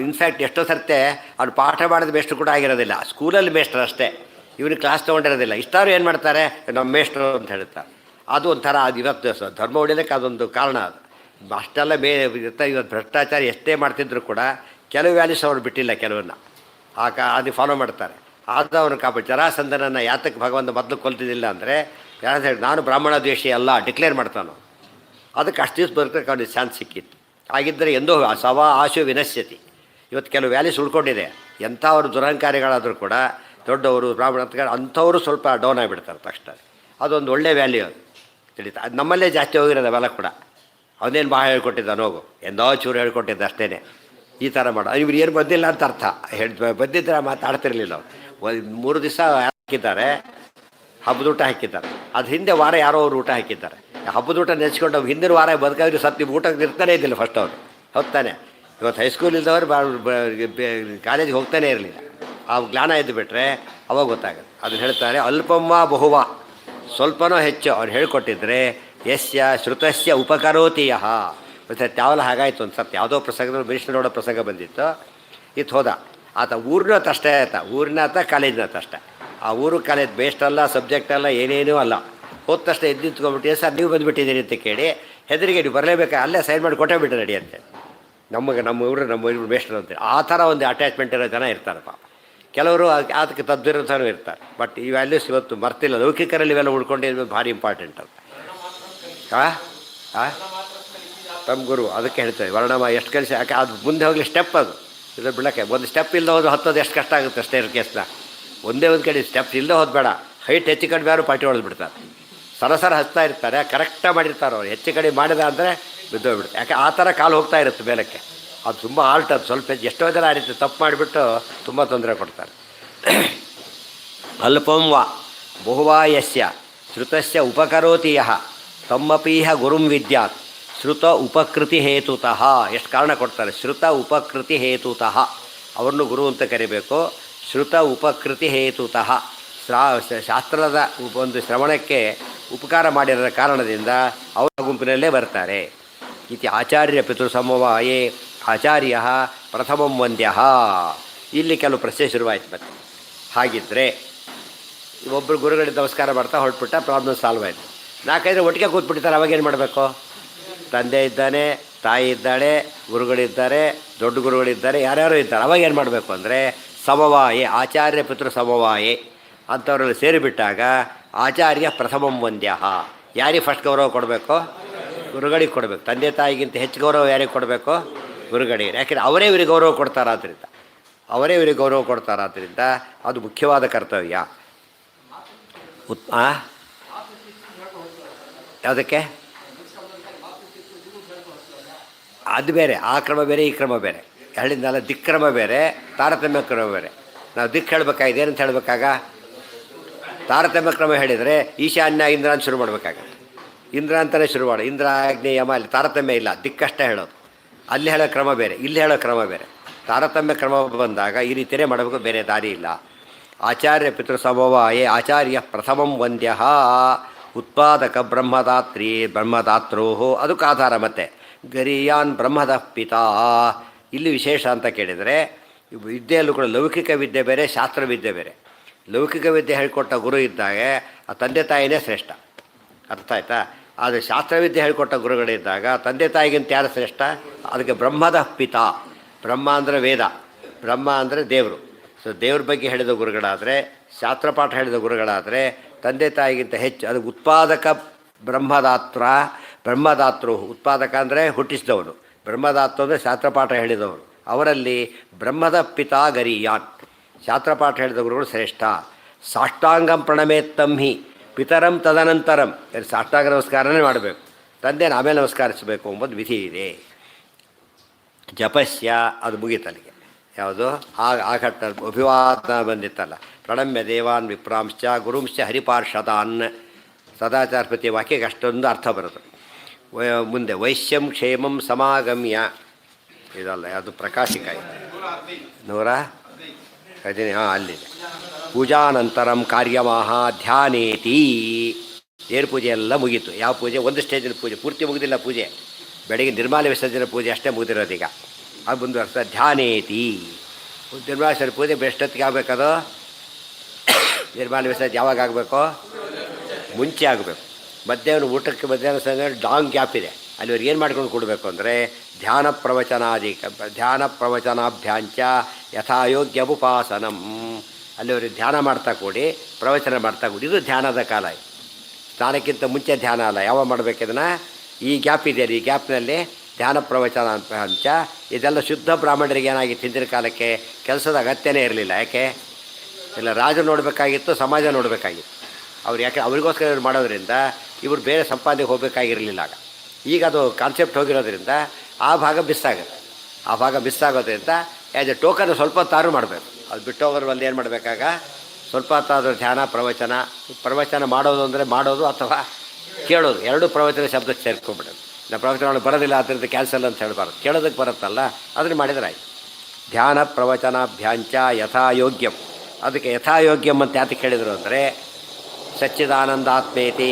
ಇನ್ಫ್ಯಾಕ್ಟ್ ಎಷ್ಟೋ ಸರ್ತೆ ಅವ್ನು ಪಾಠ ಮಾಡಿದ ಮೇಷ್ಟ್ರು ಕೂಡ ಆಗಿರೋದಿಲ್ಲ, ಸ್ಕೂಲಲ್ಲಿ ಮೇಷ್ಟ್ರು ಅಷ್ಟೇ, ಇವನಿಗೆ ಕ್ಲಾಸ್ ತೊಗೊಂಡಿರೋದಿಲ್ಲ. ಇಷ್ಟಾರು ಏನು ಮಾಡ್ತಾರೆ? ನಮ್ಮ ಮೇಷ್ಟ್ರು ಅಂತ ಹೇಳ್ತಾರೆ. ಅದು ಒಂಥರ ಅದು ಇವತ್ತು ಧರ್ಮ ಉಳಿಯೋದಕ್ಕೆ ಅದೊಂದು ಕಾರಣ. ಅದು ಅಷ್ಟೆಲ್ಲ ಇವತ್ತು ಭ್ರಷ್ಟಾಚಾರ ಎಷ್ಟೇ ಮಾಡ್ತಿದ್ರು ಕೂಡ ಕೆಲವು ವ್ಯಾಲ್ಯೂಸ್ ಅವ್ರು ಬಿಟ್ಟಿಲ್ಲ, ಕೆಲವನ್ನ ಅದು ಫಾಲೋ ಮಾಡ್ತಾರೆ. ಆದ ಅವನು ಜರಾಸಂಧನನ್ನು ಯಾತಕ್ಕೆ ಭಗವಂತ ಮೊದಲು ಕೊಲ್ತಿದ್ದಿಲ್ಲ ಅಂದರೆ, ಯಾರು ಹೇಳಿ ನಾನು ಬ್ರಾಹ್ಮಣ ದ್ವೇಷಿ ಅಲ್ಲ ಡಿಕ್ಲೇರ್ ಮಾಡ್ತಾನೋ, ಅದಕ್ಕೆ ಅಷ್ಟು ದಿವಸ ಬರೋಕ್ಕೆ ಅವನಿಗೆ ಚಾನ್ಸ್ ಸಿಕ್ಕಿತ್ತು. ಆಗಿದ್ದರೆ ಎಂದೋ ಸವಾ ಆಶು ವಿನಶ್ಯತಿ. ಇವತ್ತು ಕೆಲವು ವ್ಯಾಲ್ಯೂಸ್ ಉಳ್ಕೊಂಡಿದೆ. ಎಂಥವ್ರು ದುರಹಂಕಾರಿಗಳಾದರೂ ಕೂಡ ದೊಡ್ಡವರು ಬ್ರಾಹ್ಮಣ ಅಂಥವರು ಸ್ವಲ್ಪ ಡೌನ್ ಆಗಿಬಿಡ್ತಾರೆ ತಕ್ಷಣ. ಅದೊಂದು ಒಳ್ಳೆ ವ್ಯಾಲ್ಯೂ ಅದು ತಿಳಿತಾ. ಅದು ನಮ್ಮಲ್ಲೇ ಜಾಸ್ತಿ ಹೋಗಿರೋದು ಅವೆಲ್ಲ ಕೂಡ. ಅವನೇನು ಭಾಳ ಹೇಳ್ಕೊಟ್ಟಿದ್ದಾನೆ ಹೋಗು, ಎಂದೋ ಚೂರು ಹೇಳ್ಕೊಟ್ಟಿದ್ದ ಅಷ್ಟೇ. ಈ ಥರ ಮಾಡೋ ಇವ್ರು ಏನು ಬಂದಿಲ್ಲ ಅಂತ ಅರ್ಥ. ಬಂದಿದ್ದರೆ ಮಾತಾಡ್ತಿರ್ಲಿಲ್ಲ ಅವ್ರು. 3 ದಿವಸ ಹಾಕಿದ್ದಾರೆ, ಹಬ್ಬದೂಟ ಹಾಕಿದ್ದಾರೆ. ಅದು ಹಿಂದೆ ವಾರ ಯಾರೋ ಅವ್ರು ಊಟ ಹಾಕಿದ್ದಾರೆ. ಹಬ್ಬದೂಟ ನೆನೆಸ್ಕೊಂಡು ಅವ್ರು ಹಿಂದಿನ ವಾರ ಬದುಕಾದ್ರು ಸತ್ತು ಊಟಕ್ಕೆ ಇರ್ತಾನೆ ಇದ್ದಿಲ್ಲ ಫಸ್ಟ್ ಅವರು, ಹೊತ್ತಾನೆ. ಇವತ್ತು ಹೈಸ್ಕೂಲ್ ಇದ್ದವ್ರು ಕಾಲೇಜಿಗೆ ಹೋಗ್ತಾನೆ ಇರಲಿಲ್ಲ. ಆ ಜ್ಞಾನ ಇದ್ದು ಬಿಟ್ಟರೆ ಅವಾಗ ಗೊತ್ತಾಗುತ್ತೆ. ಅದನ್ನು ಹೇಳ್ತಾರೆ ಅಲ್ಪಮ್ಮ ಬಹುವ, ಸ್ವಲ್ಪನೋ ಹೆಚ್ಚು ಅವ್ರು ಹೇಳ್ಕೊಟ್ಟಿದ್ರೆ ಯಸ್ಯ ಶ್ರುತಸ್ಯ ಉಪಕರೋತಿ ಯಃ. ಮತ್ತು ಯಾವಲ್ಲ ಹಾಗಾಯಿತು ಒಂದು ಸರ್ತಿ ಯಾವುದೋ ಪ್ರಸಂಗದಲ್ಲಿ ಮಿನಿಸ್ಟರ್ ನೋಡೋ ಪ್ರಸಂಗ ಬಂದಿತ್ತು. ಇತ್ತು ಹೋದ ಆತ ಊರಿನ ಅಷ್ಟೇ ಆತ, ಊರಿನ ಆತ ಕಾಲೇಜಿನ ಅಷ್ಟೇ. ಆ ಊರು ಕಾಲೇಜ್ ಬೇಸ್ಟ್ ಅಲ್ಲ, ಸಬ್ಜೆಕ್ಟ್ ಅಲ್ಲ, ಏನೇನೂ ಅಲ್ಲ. ಹೋದ ತಕ್ಷಣ ಎದ್ದು ನಿಂತ್ಕೊಂಡ್ಬಿಟ್ಟು ಸರ್ ನೀವು ಬಂದುಬಿಟ್ಟಿದ್ದೀರಿ ಅಂತ ಕೇಳಿ ಹೆದರಿಗೆ ನೀವು ಬರಲೇಬೇಕಾ, ಅಲ್ಲೇ ಸೈನ್ ಮಾಡಿ ಕೊಟ್ಟೇ ಬಿಟ್ಟು ನಡಿ ಅಂತ. ನಮ್ಮ ಊರು ಬೇಸ್ಟರ್ ಅಂತೇಳಿ ಆ ಥರ ಒಂದು ಅಟ್ಯಾಚ್ಮೆಂಟ್ ಇರೋ ಜನ ಇರ್ತಾರೆ ಪಾಪ. ಕೆಲವರು ಅದಕ್ಕೆ ತದ್ವಿರುದ್ಧನೂ ಇರ್ತಾರೆ. ಬಟ್ ಈ ವ್ಯಾಲ್ಯೂಸ್ ಇವತ್ತು ಮರ್ತಿಲ್ಲ. ಲೌಕಿಕರಲ್ಲಿ ಇವೆಲ್ಲ ಉಳ್ಕೊಂಡಿದ್ದು ಭಾರಿ ಇಂಪಾರ್ಟೆಂಟ್ ಅದು. ತಮ್ಮ ಗುರು ಅದಕ್ಕೆ ಹೇಳ್ತಾರೆ ವರ್ಣಮ ಎಷ್ಟು ಕೆಲಸ. ಯಾಕೆ ಅದು ಮುಂದೆ ಹೋಗಲಿ ಸ್ಟೆಪ್, ಅದು ಇದು ಬಿಡೋಕ್ಕೆ ಒಂದು ಸ್ಟೆಪ್ ಇಲ್ಲದೆ ಹೋದ್ರೆ ಹತ್ತೋದು ಎಷ್ಟು ಕಷ್ಟ ಆಗುತ್ತೆ ಸ್ಟೇರ್ ಕೇಸ್ನ. ಒಂದೇ ಒಂದು ಕಡೆ ಸ್ಟೆಪ್ಸ್ ಇಲ್ಲದೆ ಹೋದ್ ಬೇಡ, ಹೈಟ್ ಹೆಚ್ಚು ಕಡಿಮೆ ಯಾರು ಪಾರ್ಟಿ ಹೊಡೆದು ಬಿಡ್ತಾರೆ. ಸರಸರ ಹಚ್ತಾ ಇರ್ತಾರೆ, ಕರೆಕ್ಟಾಗಿ ಮಾಡಿರ್ತಾರೆ ಅವ್ರು. ಹೆಚ್ಚು ಕಡಿಮೆ ಮಾಡಿದ ಅಂದರೆ ಬಿದ್ದೋಗ್ಬಿಡುತ್ತೆ. ಯಾಕೆ ಆ ಥರ ಕಾಲು ಹೋಗ್ತಾ ಇರುತ್ತೆ ಮೇಲಕ್ಕೆ. ಅದು ತುಂಬ ಆಲ್ಟ್, ಅದು ಸ್ವಲ್ಪ ಎಷ್ಟೋ ಜನ ಆ ರೀತಿ ತಪ್ಪು ಮಾಡಿಬಿಟ್ಟು ತುಂಬ ತೊಂದರೆ ಕೊಡ್ತಾರೆ. ಅಲ್ಪಂ ವಾ ಬಹುವಾ ಯಸ್ಯ ಶ್ರುತಸ್ಯ ಉಪಕರೋತಿ ಯಃ ತಮ್ಮಪೀಹ ಗುರುಂ ವಿದ್ಯಾತ್ ಶ್ರುತ ಉಪಕೃತಿ ಹೇತುತಃ. ಎಷ್ಟು ಕಾರಣ ಕೊಡ್ತಾರೆ. ಶ್ರುತ ಉಪಕೃತಿ ಹೇತುತಃ, ಅವರನ್ನು ಗುರು ಅಂತ ಕರಿಬೇಕು. ಶ್ರುತ ಉಪಕೃತಿ ಹೇತುತಃ, ಶಾಸ್ತ್ರದ ಒಂದು ಶ್ರವಣಕ್ಕೆ ಉಪಕಾರ ಮಾಡಿರೋ ಕಾರಣದಿಂದ ಅವರ ಗುಂಪಿನಲ್ಲೇ ಬರ್ತಾರೆ. ಇತಿ ಆಚಾರ್ಯ ಪಿತೃಸಮವಾಯೇ ಆಚಾರ್ಯ ಪ್ರಥಮಂ ವಂದ್ಯ. ಇಲ್ಲಿ ಕೆಲವು ಪ್ರಶ್ನೆ ಶುರುವಾಯಿತು. ಮತ್ತೆ ಹಾಗಿದ್ದರೆ ಒಬ್ಬರು ಗುರುಗಳಿಗೆ ನಮಸ್ಕಾರ ಮಾಡ್ತಾ ಹೊರಟ್ಬಿಟ್ಟ, ಪ್ರಾಬ್ಲಮ್ ಸಾಲ್ವ್ ಆಯಿತು. 4-5 ಒಟ್ಟಿಗೆ ಕೂತ್ಬಿಟ್ಟಿರ್ತಾರೆ. ಅವಾಗೇನು ಮಾಡಬೇಕು? ತಂದೆ ಇದ್ದಾನೆ, ತಾಯಿ ಇದ್ದಾಳೆ, ಗುರುಗಳಿದ್ದಾರೆ, ದೊಡ್ಡ ಗುರುಗಳಿದ್ದಾರೆ, ಯಾರ್ಯಾರು ಇದ್ದಾರೆ. ಅವಾಗೇನು ಮಾಡಬೇಕು ಅಂದರೆ ಸಮವಾಯೇ ಆಚಾರ್ಯ ಪಿತೃ ಸಮವಾಯೇ ಅಂಥವ್ರಲ್ಲಿ ಸೇರಿಬಿಟ್ಟಾಗ ಆಚಾರ್ಯ ಪ್ರಥಮಂ ವಂದ್ಯ. ಯಾರಿಗೆ ಫಸ್ಟ್ ಗೌರವ ಕೊಡಬೇಕು? ಗುರುಗಳಿಗೆ ಕೊಡಬೇಕು. ತಂದೆ ತಾಯಿಗಿಂತ ಹೆಚ್ಚು ಗೌರವ ಯಾರಿಗೆ ಕೊಡಬೇಕು? ಗುರುಗಳಿಗೆ. ಯಾಕೆಂದರೆ ಅವರೇ ಇವರಿಗೆ ಗೌರವ ಕೊಡ್ತಾರಾದ್ದರಿಂದ ಅದು ಮುಖ್ಯವಾದ ಕರ್ತವ್ಯ. ಯಾವುದಕ್ಕೆ? ಅದು ಬೇರೆ, ಆ ಕ್ರಮ ಬೇರೆ, ಈ ಕ್ರಮ ಬೇರೆ. ಹೇಳಿದ್ನಲ್ಲ, ದಿಕ್ಕ್ರಮ ಬೇರೆ, ತಾರತಮ್ಯ ಕ್ರಮ ಬೇರೆ. ನಾವು ದಿಕ್ಕು ಹೇಳಬೇಕಾಗಿದೆ. ಏನಂತ ಹೇಳಬೇಕಾಗ? ತಾರತಮ್ಯ ಕ್ರಮ ಹೇಳಿದರೆ ಈಶಾನ್ಯ ಇಂದ್ರ ಅಂತ ಶುರು ಮಾಡಬೇಕಾಗತ್ತೆ. ಇಂದ್ರ ಅಂತಲೇ ಶುರು ಮಾಡು. ಇಂದ್ರ ಆಗ್ನೇಯ ಯಮ, ಅಲ್ಲಿ ತಾರತಮ್ಯ ಇಲ್ಲ, ದಿಕ್ಕಷ್ಟೇ ಹೇಳೋದು. ಅಲ್ಲಿ ಹೇಳೋ ಕ್ರಮ ಬೇರೆ, ಇಲ್ಲಿ ಹೇಳೋ ಕ್ರಮ ಬೇರೆ. ತಾರತಮ್ಯ ಕ್ರಮ ಬಂದಾಗ ಈ ರೀತಿಯೇ ಮಾಡಬೇಕು, ಬೇರೆ ದಾರಿ ಇಲ್ಲ. ಆಚಾರ್ಯ ಪಿತೃಸಮವಾಯೇ ಆಚಾರ್ಯ ಪ್ರಥಮಂ ವಂದ್ಯ ಉತ್ಪಾದಕ ಬ್ರಹ್ಮದಾತ್ರೋ ಅದಕ್ಕೆ ಆಧಾರ. ಮತ್ತೆ ಗರೀಯಾನ್ ಬ್ರಹ್ಮದ ಪಿತಾ. ಇಲ್ಲಿ ವಿಶೇಷ ಅಂತ ಕೇಳಿದರೆ ವಿದ್ಯೆಯಲ್ಲೂ ಕೂಡ ಲೌಕಿಕ ವಿದ್ಯೆ ಬೇರೆ, ಶಾಸ್ತ್ರವಿದ್ಯೆ ಬೇರೆ. ಲೌಕಿಕ ವಿದ್ಯೆ ಹೇಳಿಕೊಟ್ಟ ಗುರು ಇದ್ದಾಗ ಆ ತಂದೆ ತಾಯಿನೇ ಶ್ರೇಷ್ಠ, ಅರ್ಥ ಆಯ್ತಾ? ಆದರೆ ಶಾಸ್ತ್ರವಿದ್ಯೆ ಹೇಳಿಕೊಟ್ಟ ಗುರುಗಳಿದ್ದಾಗ ತಂದೆ ತಾಯಿಗಿಂತ ಯಾರು ಶ್ರೇಷ್ಠ? ಅದಕ್ಕೆ ಬ್ರಹ್ಮದ ಪಿತಾ. ಬ್ರಹ್ಮ ಅಂದರೆ ವೇದ, ಬ್ರಹ್ಮ ಅಂದರೆ ದೇವರು. ಸೊ ದೇವ್ರ ಬಗ್ಗೆ ಹೇಳಿದ ಗುರುಗಳಾದರೆ, ಶಾಸ್ತ್ರಪಾಠ ಹೇಳಿದ ಗುರುಗಳಾದರೆ ತಂದೆ ತಾಯಿಗಿಂತ ಹೆಚ್ಚು. ಅದು ಉತ್ಪಾದಕ ಬ್ರಹ್ಮದಾತೃ. ಉತ್ಪಾದಕ ಅಂದರೆ ಹುಟ್ಟಿಸಿದವನು, ಬ್ರಹ್ಮದಾತೃ ಅಂದರೆ ಶಾಸ್ತ್ರಪಾಠ ಹೇಳಿದವರು. ಅವರಲ್ಲಿ ಬ್ರಹ್ಮದ ಪಿತಾ ಗರೀಯಾನ್, ಶಾಸ್ತ್ರಪಾಠ ಹೇಳಿದ ಗುರುಗಳು ಶ್ರೇಷ್ಠ. ಸಾಷ್ಟಾಂಗಂ ಪ್ರಣಮೇತ್ತಂ ಹಿ ಪಿತರಂ ತದನಂತರಂ. ಸಾಷ್ಟಾಂಗ ನಮಸ್ಕಾರನೇ ಮಾಡಬೇಕು, ತಂದೆನ ಆಮೇಲೆ ನಮಸ್ಕರಿಸಬೇಕು ಎಂಬುದು ವಿಧಿ ಇದೆ. ಜಪಸ್ಯ ಅದು ಮುಗೀತಲ್ಲಿಗೆ. ಯಾವುದು ಆ ಘಟ್ಟ ಅಭಿವಾದನ ಬಂದಿತ್ತಲ್ಲ, ಪ್ರಣಮ್ಯ ದೇವಾನ್ ವಿಪ್ರಾಂಶ್ಚ ಗುರುಂಶ್ಚ ಹರಿಪಾರ್ಷದಾನ್. ಸದಾಚಾರಪತಿ ವಾಕ್ಯಕ್ಕೆ ಅಷ್ಟೊಂದು ಅರ್ಥ ಬರುತ್ತೆ. ಮುಂದೆ ವೈಶ್ಯಂ ಕ್ಷೇಮಂ ಸಮಾಗಮ್ಯ, ಇದಲ್ಲ ಅದು ಪ್ರಕಾಶಿಕ ಇದೆ 115. ಅಲ್ಲಿದೆ. ಪೂಜಾನಂತರಂ ಕಾರ್ಯಮಾಹ ಧ್ಯಾನೇತಿ. ಏರು ಪೂಜೆ ಎಲ್ಲ ಮುಗೀತು. ಯಾವ ಪೂಜೆ? ಒಂದು ಸ್ಟೇಜಿನ ಪೂಜೆ, ಪೂರ್ತಿ ಮುಗಿದಿಲ್ಲ ಪೂಜೆ. ಬೆಳಗ್ಗೆ ನಿರ್ಮಾಲ್ಯ ವಿಸರ್ಜನೆ ಪೂಜೆ ಅಷ್ಟೇ ಮುಗಿದಿರೋದೀಗ. ಅದು ಮುಂದೆ ಅರ್ಥ ಧ್ಯಾನೇತಿ. ನಿರ್ಮಾಲೇಶ್ವರ ಪೂಜೆ ಬೆಷ್ಟೊತ್ತಿಗೆ ಆಗಬೇಕದು. ನಿರ್ಮಾಲ್ಯ ವಿಸರ್ಜನೆ ಯಾವಾಗ ಆಗಬೇಕು? ಮುಂಚೆ ಆಗಬೇಕು. ಮಧ್ಯಾಹ್ನ ಊಟಕ್ಕೆ ಮಧ್ಯಾಹ್ನ ಸಂಜೆ ಲಾಂಗ್ ಗ್ಯಾಪ್ ಇದೆ. ಅಲ್ಲಿವ್ರಿಗೆ ಏನು ಮಾಡ್ಕೊಂಡು ಕೊಡಬೇಕು ಅಂದರೆ ಧ್ಯಾನ ಪ್ರವಚನಾಭ್ಯಾಂಚ ಯಥಾಯೋಗ್ಯ ಉಪಾಸನಂ. ಅಲ್ಲಿವ್ರಿಗೆ ಧ್ಯಾನ ಮಾಡ್ತಾ ಕೂಡಿ, ಪ್ರವಚನ ಮಾಡ್ತಾ ಕೂಡಿ. ಇದು ಧ್ಯಾನದ ಕಾಲ. ಸ್ನಾನಕ್ಕಿಂತ ಮುಂಚೆ ಧ್ಯಾನ ಅಲ್ಲ. ಯಾವಾಗ ಮಾಡಬೇಕು ಇದನ್ನು? ಈ ಗ್ಯಾಪ್ ಇದೆಯಲ್ಲ, ಈ ಗ್ಯಾಪ್ನಲ್ಲಿ ಧ್ಯಾನ ಪ್ರವಚನಾಭ್ಯಾಂಚ. ಇದೆಲ್ಲ ಶುದ್ಧ ಬ್ರಾಹ್ಮಣರಿಗೆ ಏನಾಗಿತ್ತು, ಹಿಂದಿನ ಕಾಲಕ್ಕೆ ಕೆಲಸದ ಅಗತ್ಯನೇ ಇರಲಿಲ್ಲ. ಯಾಕೆ? ಇಲ್ಲ, ರಾಜರು ನೋಡಬೇಕಾಗಿತ್ತು, ಸಮಾಜ ನೋಡಬೇಕಾಗಿತ್ತು. ಅವ್ರು ಯಾಕೆ ಅವ್ರಿಗೋಸ್ಕರ ಇವ್ರು ಮಾಡೋದ್ರಿಂದ ಇವರು ಬೇರೆ ಸಂಪಾದನೆಗೆ ಹೋಗಬೇಕಾಗಿರಲಿಲ್ಲ ಆಗ. ಈಗ ಅದು ಕಾನ್ಸೆಪ್ಟ್ ಹೋಗಿರೋದ್ರಿಂದ ಆ ಭಾಗ ಮಿಸ್ ಆಗೋದ್ರಿಂದ ಆ್ಯಸ್ ಎ ಟೋಕನ್ ಸ್ವಲ್ಪ ಹೊತ್ತಾರು ಮಾಡಬೇಕು. ಅದು ಬಿಟ್ಟು ಹೋಗೋದ್ರಲ್ಲಿ ಏನು ಮಾಡಬೇಕಾಗ ಸ್ವಲ್ಪ ಹೊತ್ತಾದರೂ ಧ್ಯಾನ ಪ್ರವಚನ ಮಾಡೋದು ಅಂದರೆ ಮಾಡೋದು ಅಥವಾ ಕೇಳೋದು, ಎರಡೂ ಪ್ರವಚನ ಶಬ್ದಕ್ಕೆ ಸೇರ್ಕೊಂಡ್ಬಿಡೋದು. ನಾವು ಪ್ರವಚನ ಬರೋದಿಲ್ಲ ಅದರಿಂದ ಕ್ಯಾನ್ಸಲ್ ಅಂತ ಹೇಳಬಾರ್ದು, ಕೇಳೋದಕ್ಕೆ ಬರುತ್ತಲ್ಲ ಅದನ್ನು ಮಾಡಿದರೆ ಆಯ್ತು. ಧ್ಯಾನ ಪ್ರವಚನಾಭ್ಯಾಂಚ ಯಥಾಯೋಗ್ಯಂ. ಅದಕ್ಕೆ ಯಥಾಯೋಗ್ಯಂ ಅಂತ ಯಾತಕ್ಕೆ ಹೇಳಿದರು ಅಂದರೆ ಸಚ್ಚಿದಾನಂದಾತ್ಮೇತಿ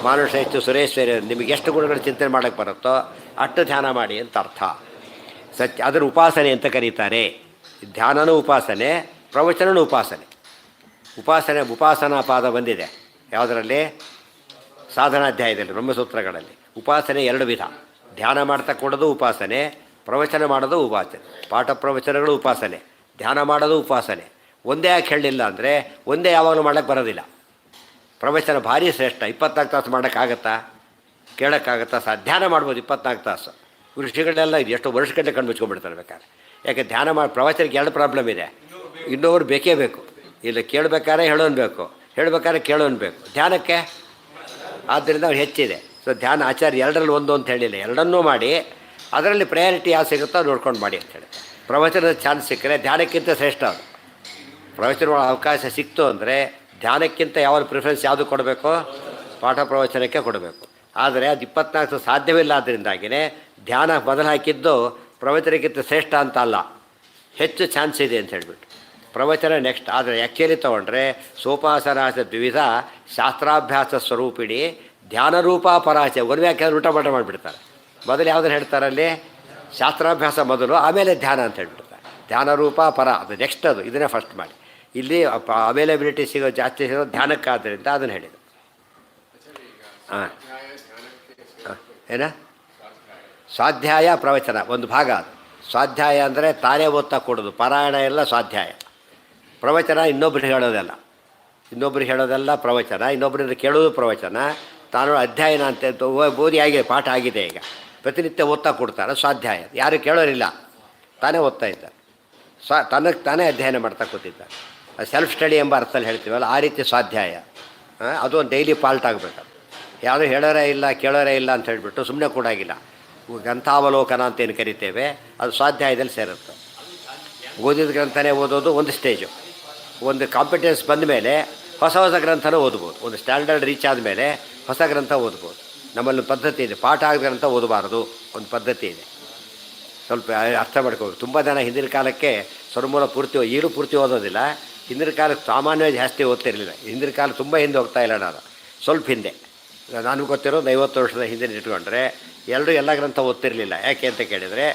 ಮಾನುಷೇಷ್ಟು ಸುರೇಶ್ವರಿ. ನಿಮಗೆ ಎಷ್ಟು ಗುಣಗಳು ಚಿಂತನೆ ಮಾಡೋಕ್ಕೆ ಬರುತ್ತೋ ಅಷ್ಟು ಧ್ಯಾನ ಮಾಡಿ ಅಂತ ಅರ್ಥ. ಅದರ ಉಪಾಸನೆ ಅಂತ ಕರೀತಾರೆ. ಧ್ಯಾನನೂ ಉಪಾಸನೆ, ಪ್ರವಚನನೂ ಉಪಾಸನೆ. ಉಪಾಸನಾ ಪಾದ ಬಂದಿದೆ ಯಾವುದರಲ್ಲಿ? ಸಾಧನಾಧ್ಯಾಯದಲ್ಲಿ, ಬ್ರಹ್ಮಸೂತ್ರಗಳಲ್ಲಿ. ಉಪಾಸನೆ ಎರಡು ವಿಧ. ಧ್ಯಾನ ಮಾಡ್ತಾ ಕೊಡೋದು ಉಪಾಸನೆ, ಪ್ರವಚನ ಮಾಡೋದು ಉಪಾಸನೆ. ಪಾಠ ಪ್ರವಚನಗಳು ಉಪಾಸನೆ, ಧ್ಯಾನ ಮಾಡೋದು ಉಪಾಸನೆ. ಒಂದೇ ಯಾಕೆ ಹೇಳಲಿಲ್ಲ ಅಂದರೆ ಒಂದೇ ಯಾವಾಗಲೂ ಮಾಡೋಕ್ಕೆ ಬರೋದಿಲ್ಲ. ಪ್ರವಚನ ಭಾರಿ ಶ್ರೇಷ್ಠ. 24 ತಾಸು ಮಾಡೋಕ್ಕಾಗತ್ತಾ? ಕೇಳೋಕ್ಕಾಗತ್ತಾ? ಧ್ಯಾನ ಮಾಡ್ಬೋದು 24 ತಾಸು. ಋಷಿಗಳೆಲ್ಲ ಇದು ಎಷ್ಟು ವರ್ಷಗಟ್ಟಲೆ ಕಣ್ಣು ಮುಚ್ಕೊಂಡ್ಬಿಡ್ತಾರೆ ಬೇಕಾದ್ರೆ. ಯಾಕೆ ಧ್ಯಾನ ಪ್ರವಚನಕ್ಕೆ ಎರಡು ಪ್ರಾಬ್ಲಮ್ ಇದೆ. ಇನ್ನೊಬ್ರು ಬೇಕೇ ಬೇಕು. ಇಲ್ಲ ಕೇಳಬೇಕಾದ್ರೆ ಹೇಳೋನು ಬೇಕು, ಹೇಳಬೇಕಾದ್ರೆ ಕೇಳೋನು ಬೇಕು. ಧ್ಯಾನಕ್ಕೆ ಆದ್ದರಿಂದ ಅವ್ರು ಹೆಚ್ಚಿದೆ. ಸೊ ಧ್ಯಾನ ಆಚಾರ್ಯ ಎರಡರಲ್ಲಿ ಒಂದು ಅಂತ ಹೇಳಿಲ್ಲ, ಎರಡನ್ನೂ ಮಾಡಿ ಅದರಲ್ಲಿ ಪ್ರಯಾರಿಟಿ ಯಾವ್ದು ಸಿಗುತ್ತೋ ನೋಡ್ಕೊಂಡು ಮಾಡಿ ಅಂತ ಹೇಳಿ. ಪ್ರವಚನದ ಚಾನ್ಸ್ ಸಿಕ್ಕರೆ ಧ್ಯಾನಕ್ಕಿಂತ ಶ್ರೇಷ್ಠ. ಅದು ಪ್ರವಚನ ಅವಕಾಶ ಸಿಕ್ತು ಅಂದರೆ ಧ್ಯಾನಕ್ಕಿಂತ ಯಾವ ಪ್ರಿಫರೆನ್ಸ್ ಯಾವುದು ಕೊಡಬೇಕು? ಪಾಠ ಪ್ರವಚನಕ್ಕೆ ಕೊಡಬೇಕು. ಆದರೆ ಅದು 24 ಸಾಧ್ಯವಿಲ್ಲ. ಅದರಿಂದಾಗಿಯೇ ಧ್ಯಾನ ಬದಲು ಹಾಕಿದ್ದು ಪ್ರವಚನಕ್ಕಿಂತ ಶ್ರೇಷ್ಠ ಅಂತ ಅಲ್ಲ, ಹೆಚ್ಚು ಚಾನ್ಸ್ ಇದೆ ಅಂತ ಹೇಳಿಬಿಟ್ಟು ಪ್ರವಚನ ನೆಕ್ಸ್ಟ್. ಆದರೆ ಆ್ಯಕ್ಚುಲಿ ತೊಗೊಂಡ್ರೆ ಸೋಪಾಸನಾಸ ದ್ವಿವಿಧ ಶಾಸ್ತ್ರಾಭ್ಯಾಸ ಸ್ವರೂಪಿಣಿ ಧ್ಯಾನರೂಪ ಪರಾಚೆ. ಒಂದು ವ್ಯಾಖ್ಯಾನ ಊಟ ಮಾಡಿಬಿಡ್ತಾರೆ. ಮೊದಲು ಯಾವುದನ್ನು ಹೇಳ್ತಾರಲ್ಲಿ? ಶಾಸ್ತ್ರಾಭ್ಯಾಸ ಮೊದಲು, ಆಮೇಲೆ ಧ್ಯಾನ ಅಂತ ಹೇಳ್ಬಿಡ್ತಾರೆ. ಧ್ಯಾನರೂಪ ಪರ ಅದು ನೆಕ್ಸ್ಟ್. ಅದು ಇದನ್ನೇ ಫಸ್ಟ್ ಮಾಡಿ. ಇಲ್ಲಿ ಅವೈಲಬಿಲಿಟಿ ಜಾಸ್ತಿ ಸಿಗೋದು ಧ್ಯಾನಕ್ಕಾದ್ದರಿಂದ ಅದನ್ನು ಹೇಳಿದರು. ಹಾಂ ಏನ ಸ್ವಾಧ್ಯಾಯ ಪ್ರವಚನ ಒಂದು ಭಾಗ. ಅದು ಸ್ವಾಧ್ಯಾಯ ಅಂದರೆ ತಾನೇ ಓದ್ತಾ ಕೊಡೋದು. ಪಾರಾಯಣ ಎಲ್ಲ ಸ್ವಾಧ್ಯಾಯ. ಪ್ರವಚನ ಇನ್ನೊಬ್ರಿಗೆ ಹೇಳೋದೆಲ್ಲ ಪ್ರವಚನ. ಇನ್ನೊಬ್ಬರಿಂದ ಕೇಳೋದು ಪ್ರವಚನ. ತಾನು ಅಧ್ಯಯನ ಅಂತ ಓದಿ ಆಗಿದೆ, ಪಾಠ ಆಗಿದೆ. ಈಗ ಪ್ರತಿನಿತ್ಯ ಓದ್ತಾ ಕೊಡ್ತಾರೆ, ಸ್ವಾಧ್ಯಾಯ. ಯಾರು ಕೇಳೋರಿಲ್ಲ, ತಾನೇ ಓದ್ತಾ ಇದ್ದಾರೆ. ತನಗೆ ತಾನೇ ಅಧ್ಯಯನ ಮಾಡ್ತಾ ಕೂತಿದ್ದಾರೆ. ಸೆಲ್ಫ್ ಸ್ಟಡಿ ಎಂಬ ಅರ್ಥದಲ್ಲಿ ಹೇಳ್ತೀವಲ್ಲ, ಆ ರೀತಿ ಸ್ವಾಧ್ಯಾಯ. ಅದು ಒಂದು ಡೈಲಿ ಪಾಲ್ಟ್ ಆಗಬೇಕು. ಯಾರು ಹೇಳೋರೇ ಇಲ್ಲ ಕೇಳೋರೇ ಇಲ್ಲ ಅಂತ ಹೇಳಿಬಿಟ್ಟು ಸುಮ್ಮನೆ ಕೊಡಾಗಿಲ್ಲ. ಗ್ರಂಥಾವಲೋಕನ ಅಂತೇನು ಕರಿತೇವೆ, ಅದು ಸ್ವಾಧ್ಯಾಯದಲ್ಲಿ ಸೇರುತ್ತೆ. ಓದಿದ ಗ್ರಂಥನೇ ಓದೋದು ಒಂದು ಸ್ಟೇಜು. ಒಂದು ಕಾಂಪಿಟೆನ್ಸ್ ಬಂದ ಮೇಲೆ ಹೊಸ ಗ್ರಂಥನೂ ಓದ್ಬೋದು. ಒಂದು ಸ್ಟ್ಯಾಂಡರ್ಡ್ ರೀಚ್ ಆದಮೇಲೆ ಹೊಸ ಗ್ರಂಥ ಓದ್ಬೋದು. ನಮ್ಮಲ್ಲಿ ಪದ್ಧತಿ ಇದೆ, ಪಾಠ ಆದ ಗ್ರಂಥ ಓದಬಾರ್ದು, ಒಂದು ಪದ್ಧತಿ ಇದೆ. ಸ್ವಲ್ಪ ಅರ್ಥ ಮಾಡ್ಕೋಬೇಕು. ತುಂಬ ಜನ ಹಿಂದಿನ ಕಾಲಕ್ಕೆ ಸ್ವರಮೂಲ ಪೂರ್ತಿ ಈಗಲೂ ಪೂರ್ತಿ ಓದೋದಿಲ್ಲ. ಹಿಂದಿನ ಕಾಲಕ್ಕೆ ಸಾಮಾನ್ಯವಾಗಿ ಜಾಸ್ತಿ ಓದ್ತಿರಲಿಲ್ಲ. ಹಿಂದಿನ ಕಾಲ ತುಂಬ ಹಿಂದೆ ಹೋಗ್ತಾ ಇಲ್ಲ ನಾನು, ಸ್ವಲ್ಪ ಹಿಂದೆ. ನನಗೆ ಗೊತ್ತಿರೋದು 50 ವರ್ಷದ ಹಿಂದೆ ಇಟ್ಕೊಂಡ್ರೆ ಎಲ್ಲರೂ ಎಲ್ಲ ಗ್ರಂಥ ಓದ್ತಿರಲಿಲ್ಲ. ಯಾಕೆ ಅಂತ ಕೇಳಿದರೆ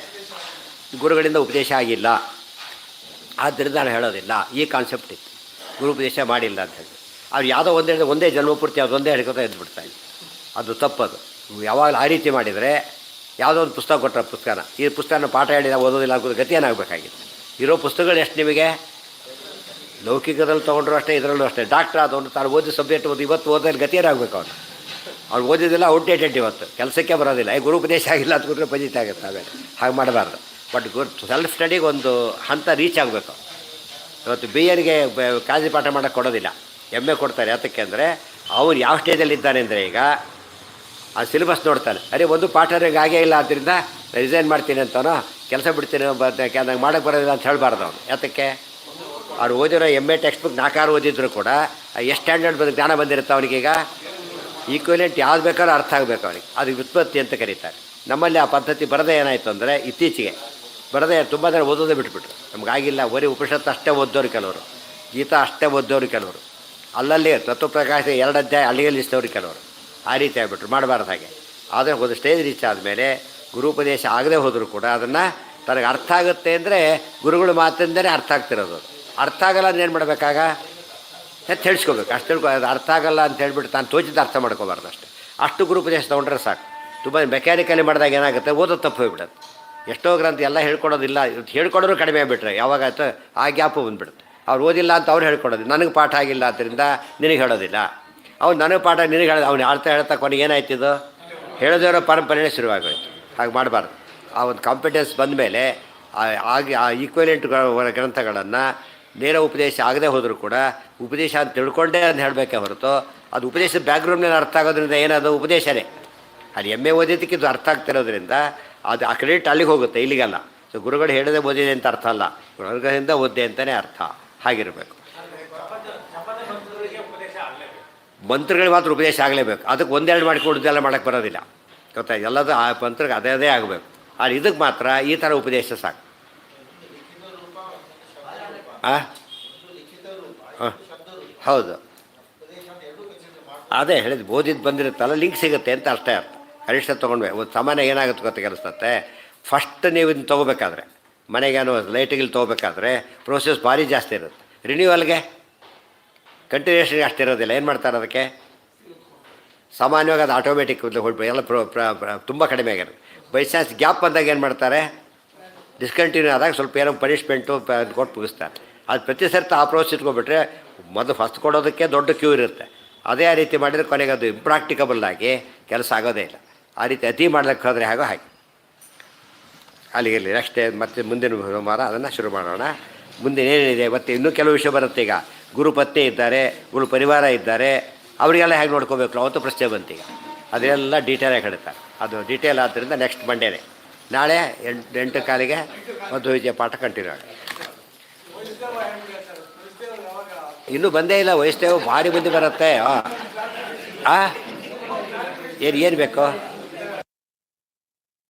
ಗುರುಗಳಿಂದ ಉಪದೇಶ ಆಗಿಲ್ಲ, ಆದ್ದರಿಂದ ನಾನು ಹೇಳೋದಿಲ್ಲ. ಈ ಕಾನ್ಸೆಪ್ಟ್ ಇತ್ತು, ಗುರು ಉಪದೇಶ ಮಾಡಿಲ್ಲ ಅಂತ ಹೇಳಿ. ಅವ್ರು ಯಾವುದೋ ಒಂದೇ ಜನ್ಮಪೂರ್ತಿ ಅದೊಂದೇ ಹೇಳ್ಕೊತಾ ಇದ್ಬಿಡ್ತಾಯಿಲ್ಲ. ಅದು ತಪ್ಪದು. ಯಾವಾಗಲೂ ಆ ರೀತಿ ಮಾಡಿದರೆ ಯಾವುದೋ ಒಂದು ಪುಸ್ತಕ ಕೊಟ್ಟರೆ ಪುಸ್ತಕನ ಈ ಪುಸ್ತಕನ ಪಾಠ ಹೇಳಿದ ಓದೋದಿಲ್ಲ ಅನ್ನೋದು ಗತಿ ಏನಾಗಬೇಕಾಗಿತ್ತು. ಇರೋ ಪುಸ್ತಕಗಳು ಎಷ್ಟು ನಿಮಗೆ? ಲೌಕಿಕದಲ್ಲಿ ತೊಗೊಂಡ್ರು ಅಷ್ಟೇ, ಇದರಲ್ಲೂ ಅಷ್ಟೇ. ಡಾಕ್ಟ್ರ್ ಆದವನು ತಾನು ಓದಿ ಸಬ್ಜೆಕ್ಟ್ ಇವತ್ತು ಓದೋದು ಗತಿ ಏನಾಗಬೇಕು ಅವ್ನು ಓದಿದ್ದೆಲ್ಲ ಔಟ್ಡೇಟೆಡ್. ಇವತ್ತು ಕೆಲಸಕ್ಕೆ ಬರೋದಿಲ್ಲ. ಗುರು ಉಪದೇಶ ಆಗಿಲ್ಲ ಅಂತ ಕೂತ್ರೆ ಪಜಿತ ಆಗುತ್ತೆ. ಆಮೇಲೆ ಹಾಗೆ ಮಾಡಬಾರ್ದು. ಬಟ್ ಸೆಲ್ಫ್ ಸ್ಟಡಿಗೆ ಒಂದು ಹಂತ ರೀಚ್ ಆಗಬೇಕು. ಇವತ್ತು BA ಕಾಳಜಿ ಪಾಠ ಮಾಡೋಕ್ಕೆ ಕೊಡೋದಿಲ್ಲ, MA ಕೊಡ್ತಾರೆ. ಯಾತಕ್ಕೆ ಅಂದರೆ ಅವನು ಯಾವ ಸ್ಟೇಜಲ್ಲಿ ಇದ್ದಾನೆ ಅಂದರೆ ಈಗ ಆ ಸಿಲೆಬಸ್ ನೋಡ್ತಾನೆ. ಅರೆ ಒಂದು ಪಾಠ ಆಗೇ ಇಲ್ಲ, ಆದ್ದರಿಂದ ರಿಸೈನ್ ಮಾಡ್ತೀನಿ ಅಂತನೋ ಕೆಲಸ ಬಿಡ್ತೀನಿ ನಂಗೆ ಮಾಡೋಕ್ಕೆ ಬರೋದಿಲ್ಲ ಅಂತ ಹೇಳಬಾರ್ದು ಅವನು. ಯಾತಕ್ಕೆ ಅವ್ರು ಓದಿರೋ MA ಟೆಕ್ಸ್ಟ್ ಬುಕ್ 4 ಓದಿದ್ರು ಕೂಡ ಎಷ್ಟು ಸ್ಟ್ಯಾಂಡರ್ಡ್ ಜ್ಞಾನ ಬಂದಿರುತ್ತೆ ಅವನಿಗೀಗ. ಈಕ್ವಲೆಂಟ್ ಯಾವ್ದು ಬೇಕಾದ್ರೂ ಅರ್ಥ ಆಗಬೇಕು ಅವನಿಗೆ. ಅದು ವ್ಯುತ್ಪತ್ತಿ ಅಂತ ಕರೀತಾರೆ. ನಮ್ಮಲ್ಲಿ ಆ ಪದ್ಧತಿ ಬರದೇ ಏನಾಯಿತು ಅಂದರೆ ಇತ್ತೀಚೆಗೆ ಬರದೇ ತುಂಬ ಜನ ಓದೋದೇ ಬಿಟ್ಬಿಟ್ರು. ನಮಗಾಗಿಲ್ಲ. ಬರೀ ಉಪನಿಷತ್ತು ಅಷ್ಟೇ ಓದೋರು ಕೆಲವರು, ಗೀತಾ ಅಷ್ಟೇ ಓದೋರು ಕೆಲವರು, ಅಲ್ಲಲ್ಲಿ ತತ್ವಪ್ರಕಾಶ 2 ಅಧ್ಯಾಯ ಅಲ್ಲಿಗೆ ಇಷ್ಟವ್ರು ಕೆಲವರು. ಆ ರೀತಿ ಆಗಿಬಿಟ್ರು. ಮಾಡಬಾರ್ದು ಹಾಗೆ. ಆದರೆ ಒಂದು ಸ್ಟೇಜ್ ರೀಚ್ ಆದಮೇಲೆ ಗುರುಪದೇಶ ಆಗದೆ ಹೋದರೂ ಕೂಡ ಅದನ್ನು ತನಗೆ ಅರ್ಥ ಆಗುತ್ತೆ ಅಂದರೆ ಗುರುಗಳು ಮಾತಿಂದಲೇ ಅರ್ಥ ಆಗ್ತಿರೋದು. ಅರ್ಥ ಆಗಲ್ಲ ಅಂದ್ರೆ ಏನು ಮಾಡಬೇಕಾಗ ಅಂತ ಹೇಳ್ಸ್ಕೋಬೇಕು. ಅಷ್ಟು ಅದು ಅರ್ಥ ಆಗಲ್ಲ ಅಂತ ಹೇಳ್ಬಿಟ್ಟು ತಾನು ತೋಚಿದ್ದು ಅರ್ಥ ಮಾಡ್ಕೋಬಾರ್ದು ಅಷ್ಟೇ. ಅಷ್ಟು ಗುರುಪದೇಶ ತೊಗೊಂಡ್ರೆ ಸಾಕು. ತುಂಬ ಮೆಕ್ಯಾನಿಕಲಿ ಮಾಡಿದಾಗ ಏನಾಗುತ್ತೆ, ಓದೋದು ತಪ್ಪು ಹೋಗ್ಬಿಡುತ್ತೆ. ಎಷ್ಟೋ ಗ್ರಂಥ ಎಲ್ಲ ಹೇಳ್ಕೊಡೋದಿಲ್ಲ, ಹೇಳ್ಕೊಡೋರು ಕಡಿಮೆ ಆಗಿಬಿಟ್ರೆ ಯಾವಾಗಾಯ್ತು ಆ ಗ್ಯಾಪು ಬಂದುಬಿಡುತ್ತೆ. ಅವ್ರು ಓದಿಲ್ಲ ಅಂತ ಅವ್ರು ಹೇಳ್ಕೊಡೋದು, ನನಗೆ ಪಾಠ ಆಗಿಲ್ಲ ಆದ್ದರಿಂದ ನಿನಗೆ ಹೇಳೋದಿಲ್ಲ. ಅವ್ನು ನನಗೆ ಪಾಠ ನಿನಗೆ ಹೇಳೋದು, ಅವ್ನು ಹೇಳ್ತಾ ಕೊನೆಗೆ ಏನಾಯ್ತಿದ್ದು ಹೇಳೋದಿರೋ ಪರಂಪರೆನೇ ಶುರುವಾಗೋಯ್ತು. ಹಾಗೆ ಮಾಡಬಾರ್ದು. ಆ ಒಂದು ಕಾಂಪಿಟೆನ್ಸ್ ಬಂದ ಮೇಲೆ ಆಗಿ ಆ ಈಕ್ವಲೆಂಟ್ ಗ್ರಂಥಗಳನ್ನು ನೇರ ಉಪದೇಶ ಆಗದೆ ಹೋದರೂ ಕೂಡ ಉಪದೇಶ ಅಂತ ತಿಳ್ಕೊಂಡೇ ಅಂತ ಹೇಳಬೇಕೆ ಹೊರತು ಅದು ಉಪದೇಶದ ಬ್ಯಾಕ್ಗ್ರೌಂಡ್ನಲ್ಲಿ ಅರ್ಥ ಆಗೋದ್ರಿಂದ ಏನದು ಉಪದೇಶನೇ. ಅದು MA ಓದಿದ್ದಕ್ಕೆ ಇದು ಅರ್ಥ ಆಗ್ತಿರೋದ್ರಿಂದ ಅದು ಆ ಕ್ರೆಡಿಟ್ ಅಲ್ಲಿಗೆ ಹೋಗುತ್ತೆ, ಇಲ್ಲಿಗಲ್ಲ. ಸೊ ಗುರುಗಳು ಹೇಳದೆ ಓದಿದೆ ಅಂತ ಅರ್ಥ ಅಲ್ಲ, ಗುರುಗಳಿಂದ ಓದಿದೆ ಅಂತಲೇ ಅರ್ಥ. ಹಾಗಿರಬೇಕು. ಮಂತ್ರಗಳಿಗೆ ಮಾತ್ರ ಉಪದೇಶ ಆಗಲೇಬೇಕು. ಅದಕ್ಕೆ ಒಂದೆರಡು ಮಾಡಿಕೊಡೋದೆಲ್ಲ ಮಾಡೋಕ್ಕೆ ಬರೋದಿಲ್ಲ, ಗೊತ್ತಾ. ಎಲ್ಲದು ಆ ಮಂತ್ರಕ್ಕೆ ಅದೇ ಆಗಬೇಕು. ಆದರೆ ಇದಕ್ಕೆ ಮಾತ್ರ ಈ ಥರ ಉಪದೇಶ ಸಾಕು. ಹಾಂ ಹೌದು, ಅದೇ ಹೇಳಿದ್ದು. ಓದಿದ್ದು ಬಂದಿರುತ್ತಲ್ಲ ಲಿಂಕ್ ಸಿಗುತ್ತೆ ಅಂತ ಅಷ್ಟೇ ಅರ್ಥ. ಕನಿಷ್ಠ ತೊಗೊಂಡ್ವೆ ಒಂದು ಸಾಮಾನ್ಯ ಏನಾಗುತ್ತೆ ಗೊತ್ತ ಕೆಲಸತ್ತೆ. ಫಸ್ಟ್ ನೀವು ಇದನ್ನು ತೊಗೋಬೇಕಾದ್ರೆ ಮನೆಗೇನು ಲೈಟಿಗಿಲ್ಲಿ ತೊಗೋಬೇಕಾದ್ರೆ ಪ್ರೋಸೆಸ್ ಭಾರಿ ಜಾಸ್ತಿ ಇರುತ್ತೆ. ರಿನ್ಯೂವಲ್ಗೆ ಕಂಟಿನ್ಯೂಷನ್ಗೆ ಅಷ್ಟಿರೋದಿಲ್ಲ. ಏನು ಮಾಡ್ತಾರೆ ಅದಕ್ಕೆ? ಸಾಮಾನ್ಯವಾಗಿ ಅದು ಆಟೋಮೆಟಿಕ್ ಎಲ್ಲ ತುಂಬ ಕಡಿಮೆ ಆಗಿರುತ್ತೆ. ಬೈ ಚಾನ್ಸ್ ಗ್ಯಾಪ್ ಬಂದಾಗ ಏನು ಮಾಡ್ತಾರೆ, ಡಿಸ್ಕಂಟಿನ್ಯೂ ಆದಾಗ ಸ್ವಲ್ಪ ಏನೋ ಪನಿಷ್ಮೆಂಟು ಕೊಟ್ಟು ಮುಗಿಸ್ತಾರೆ. ಅದು ಪ್ರತಿ ಸರ್ತಿ ಆ ಪ್ರೋಸೆಸ್ ಇಟ್ಕೊಬಿಟ್ರೆ ಮೊದಲು ಫಸ್ಟ್ ಕೊಡೋದಕ್ಕೆ ದೊಡ್ಡ ಕ್ಯೂ ಇರುತ್ತೆ. ಅದೇ ಆ ರೀತಿ ಮಾಡಿದರೆ ಕೊನೆಗೆ ಅದು ಇಂಪ್ರಾಕ್ಟಿಕಬಲ್ ಆಗಿ ಕೆಲಸ ಆಗೋದೇ ಇಲ್ಲ. ಆ ರೀತಿ ಅತಿ ಮಾಡ್ಲಿಕ್ಕೆ ಹೋದರೆ ಹಾಗೆ ಅಲ್ಲಿಗೆ ನೆಕ್ಸ್ಟ್ ಮತ್ತೆ ಮುಂದಿನ ಸೋಮವಾರ ಅದನ್ನು ಶುರು ಮಾಡೋಣ. ಮುಂದೆ ಏನೇನಿದೆ ಮತ್ತು ಇನ್ನೂ ಕೆಲವು ವಿಷಯ ಬರುತ್ತೆ. ಈಗ ಗುರುಪತ್ನಿ ಇದ್ದಾರೆ, ಗುರು ಪರಿವಾರ ಇದ್ದಾರೆ, ಅವರಿಗೆಲ್ಲ ಹೇಗೆ ನೋಡ್ಕೋಬೇಕು ಅವತ್ತು ಪ್ರಶ್ನೆ ಬಂತೀಗ. ಅದೆಲ್ಲ ಡೀಟೇಲಾಗಿ ಹೇಳ್ತಾರೆ. ಅದು ಡೀಟೇಲ್ ಆದ್ದರಿಂದ ನೆಕ್ಸ್ಟ್ ಮಂಡೇನೆ, ನಾಳೆ 8:00 ಮತ್ತು ವಿಜಯ ಪಾಠ ಕಂಟಿನ್ಯೂ ಆಗಿ. ಇನ್ನೂ ಬಂದೇ ಇಲ್ಲ. ವೈಷ್ಣವ ಭಾರಿ ಮಂದಿ ಬರುತ್ತೆ. ಏನು ಬೇಕು?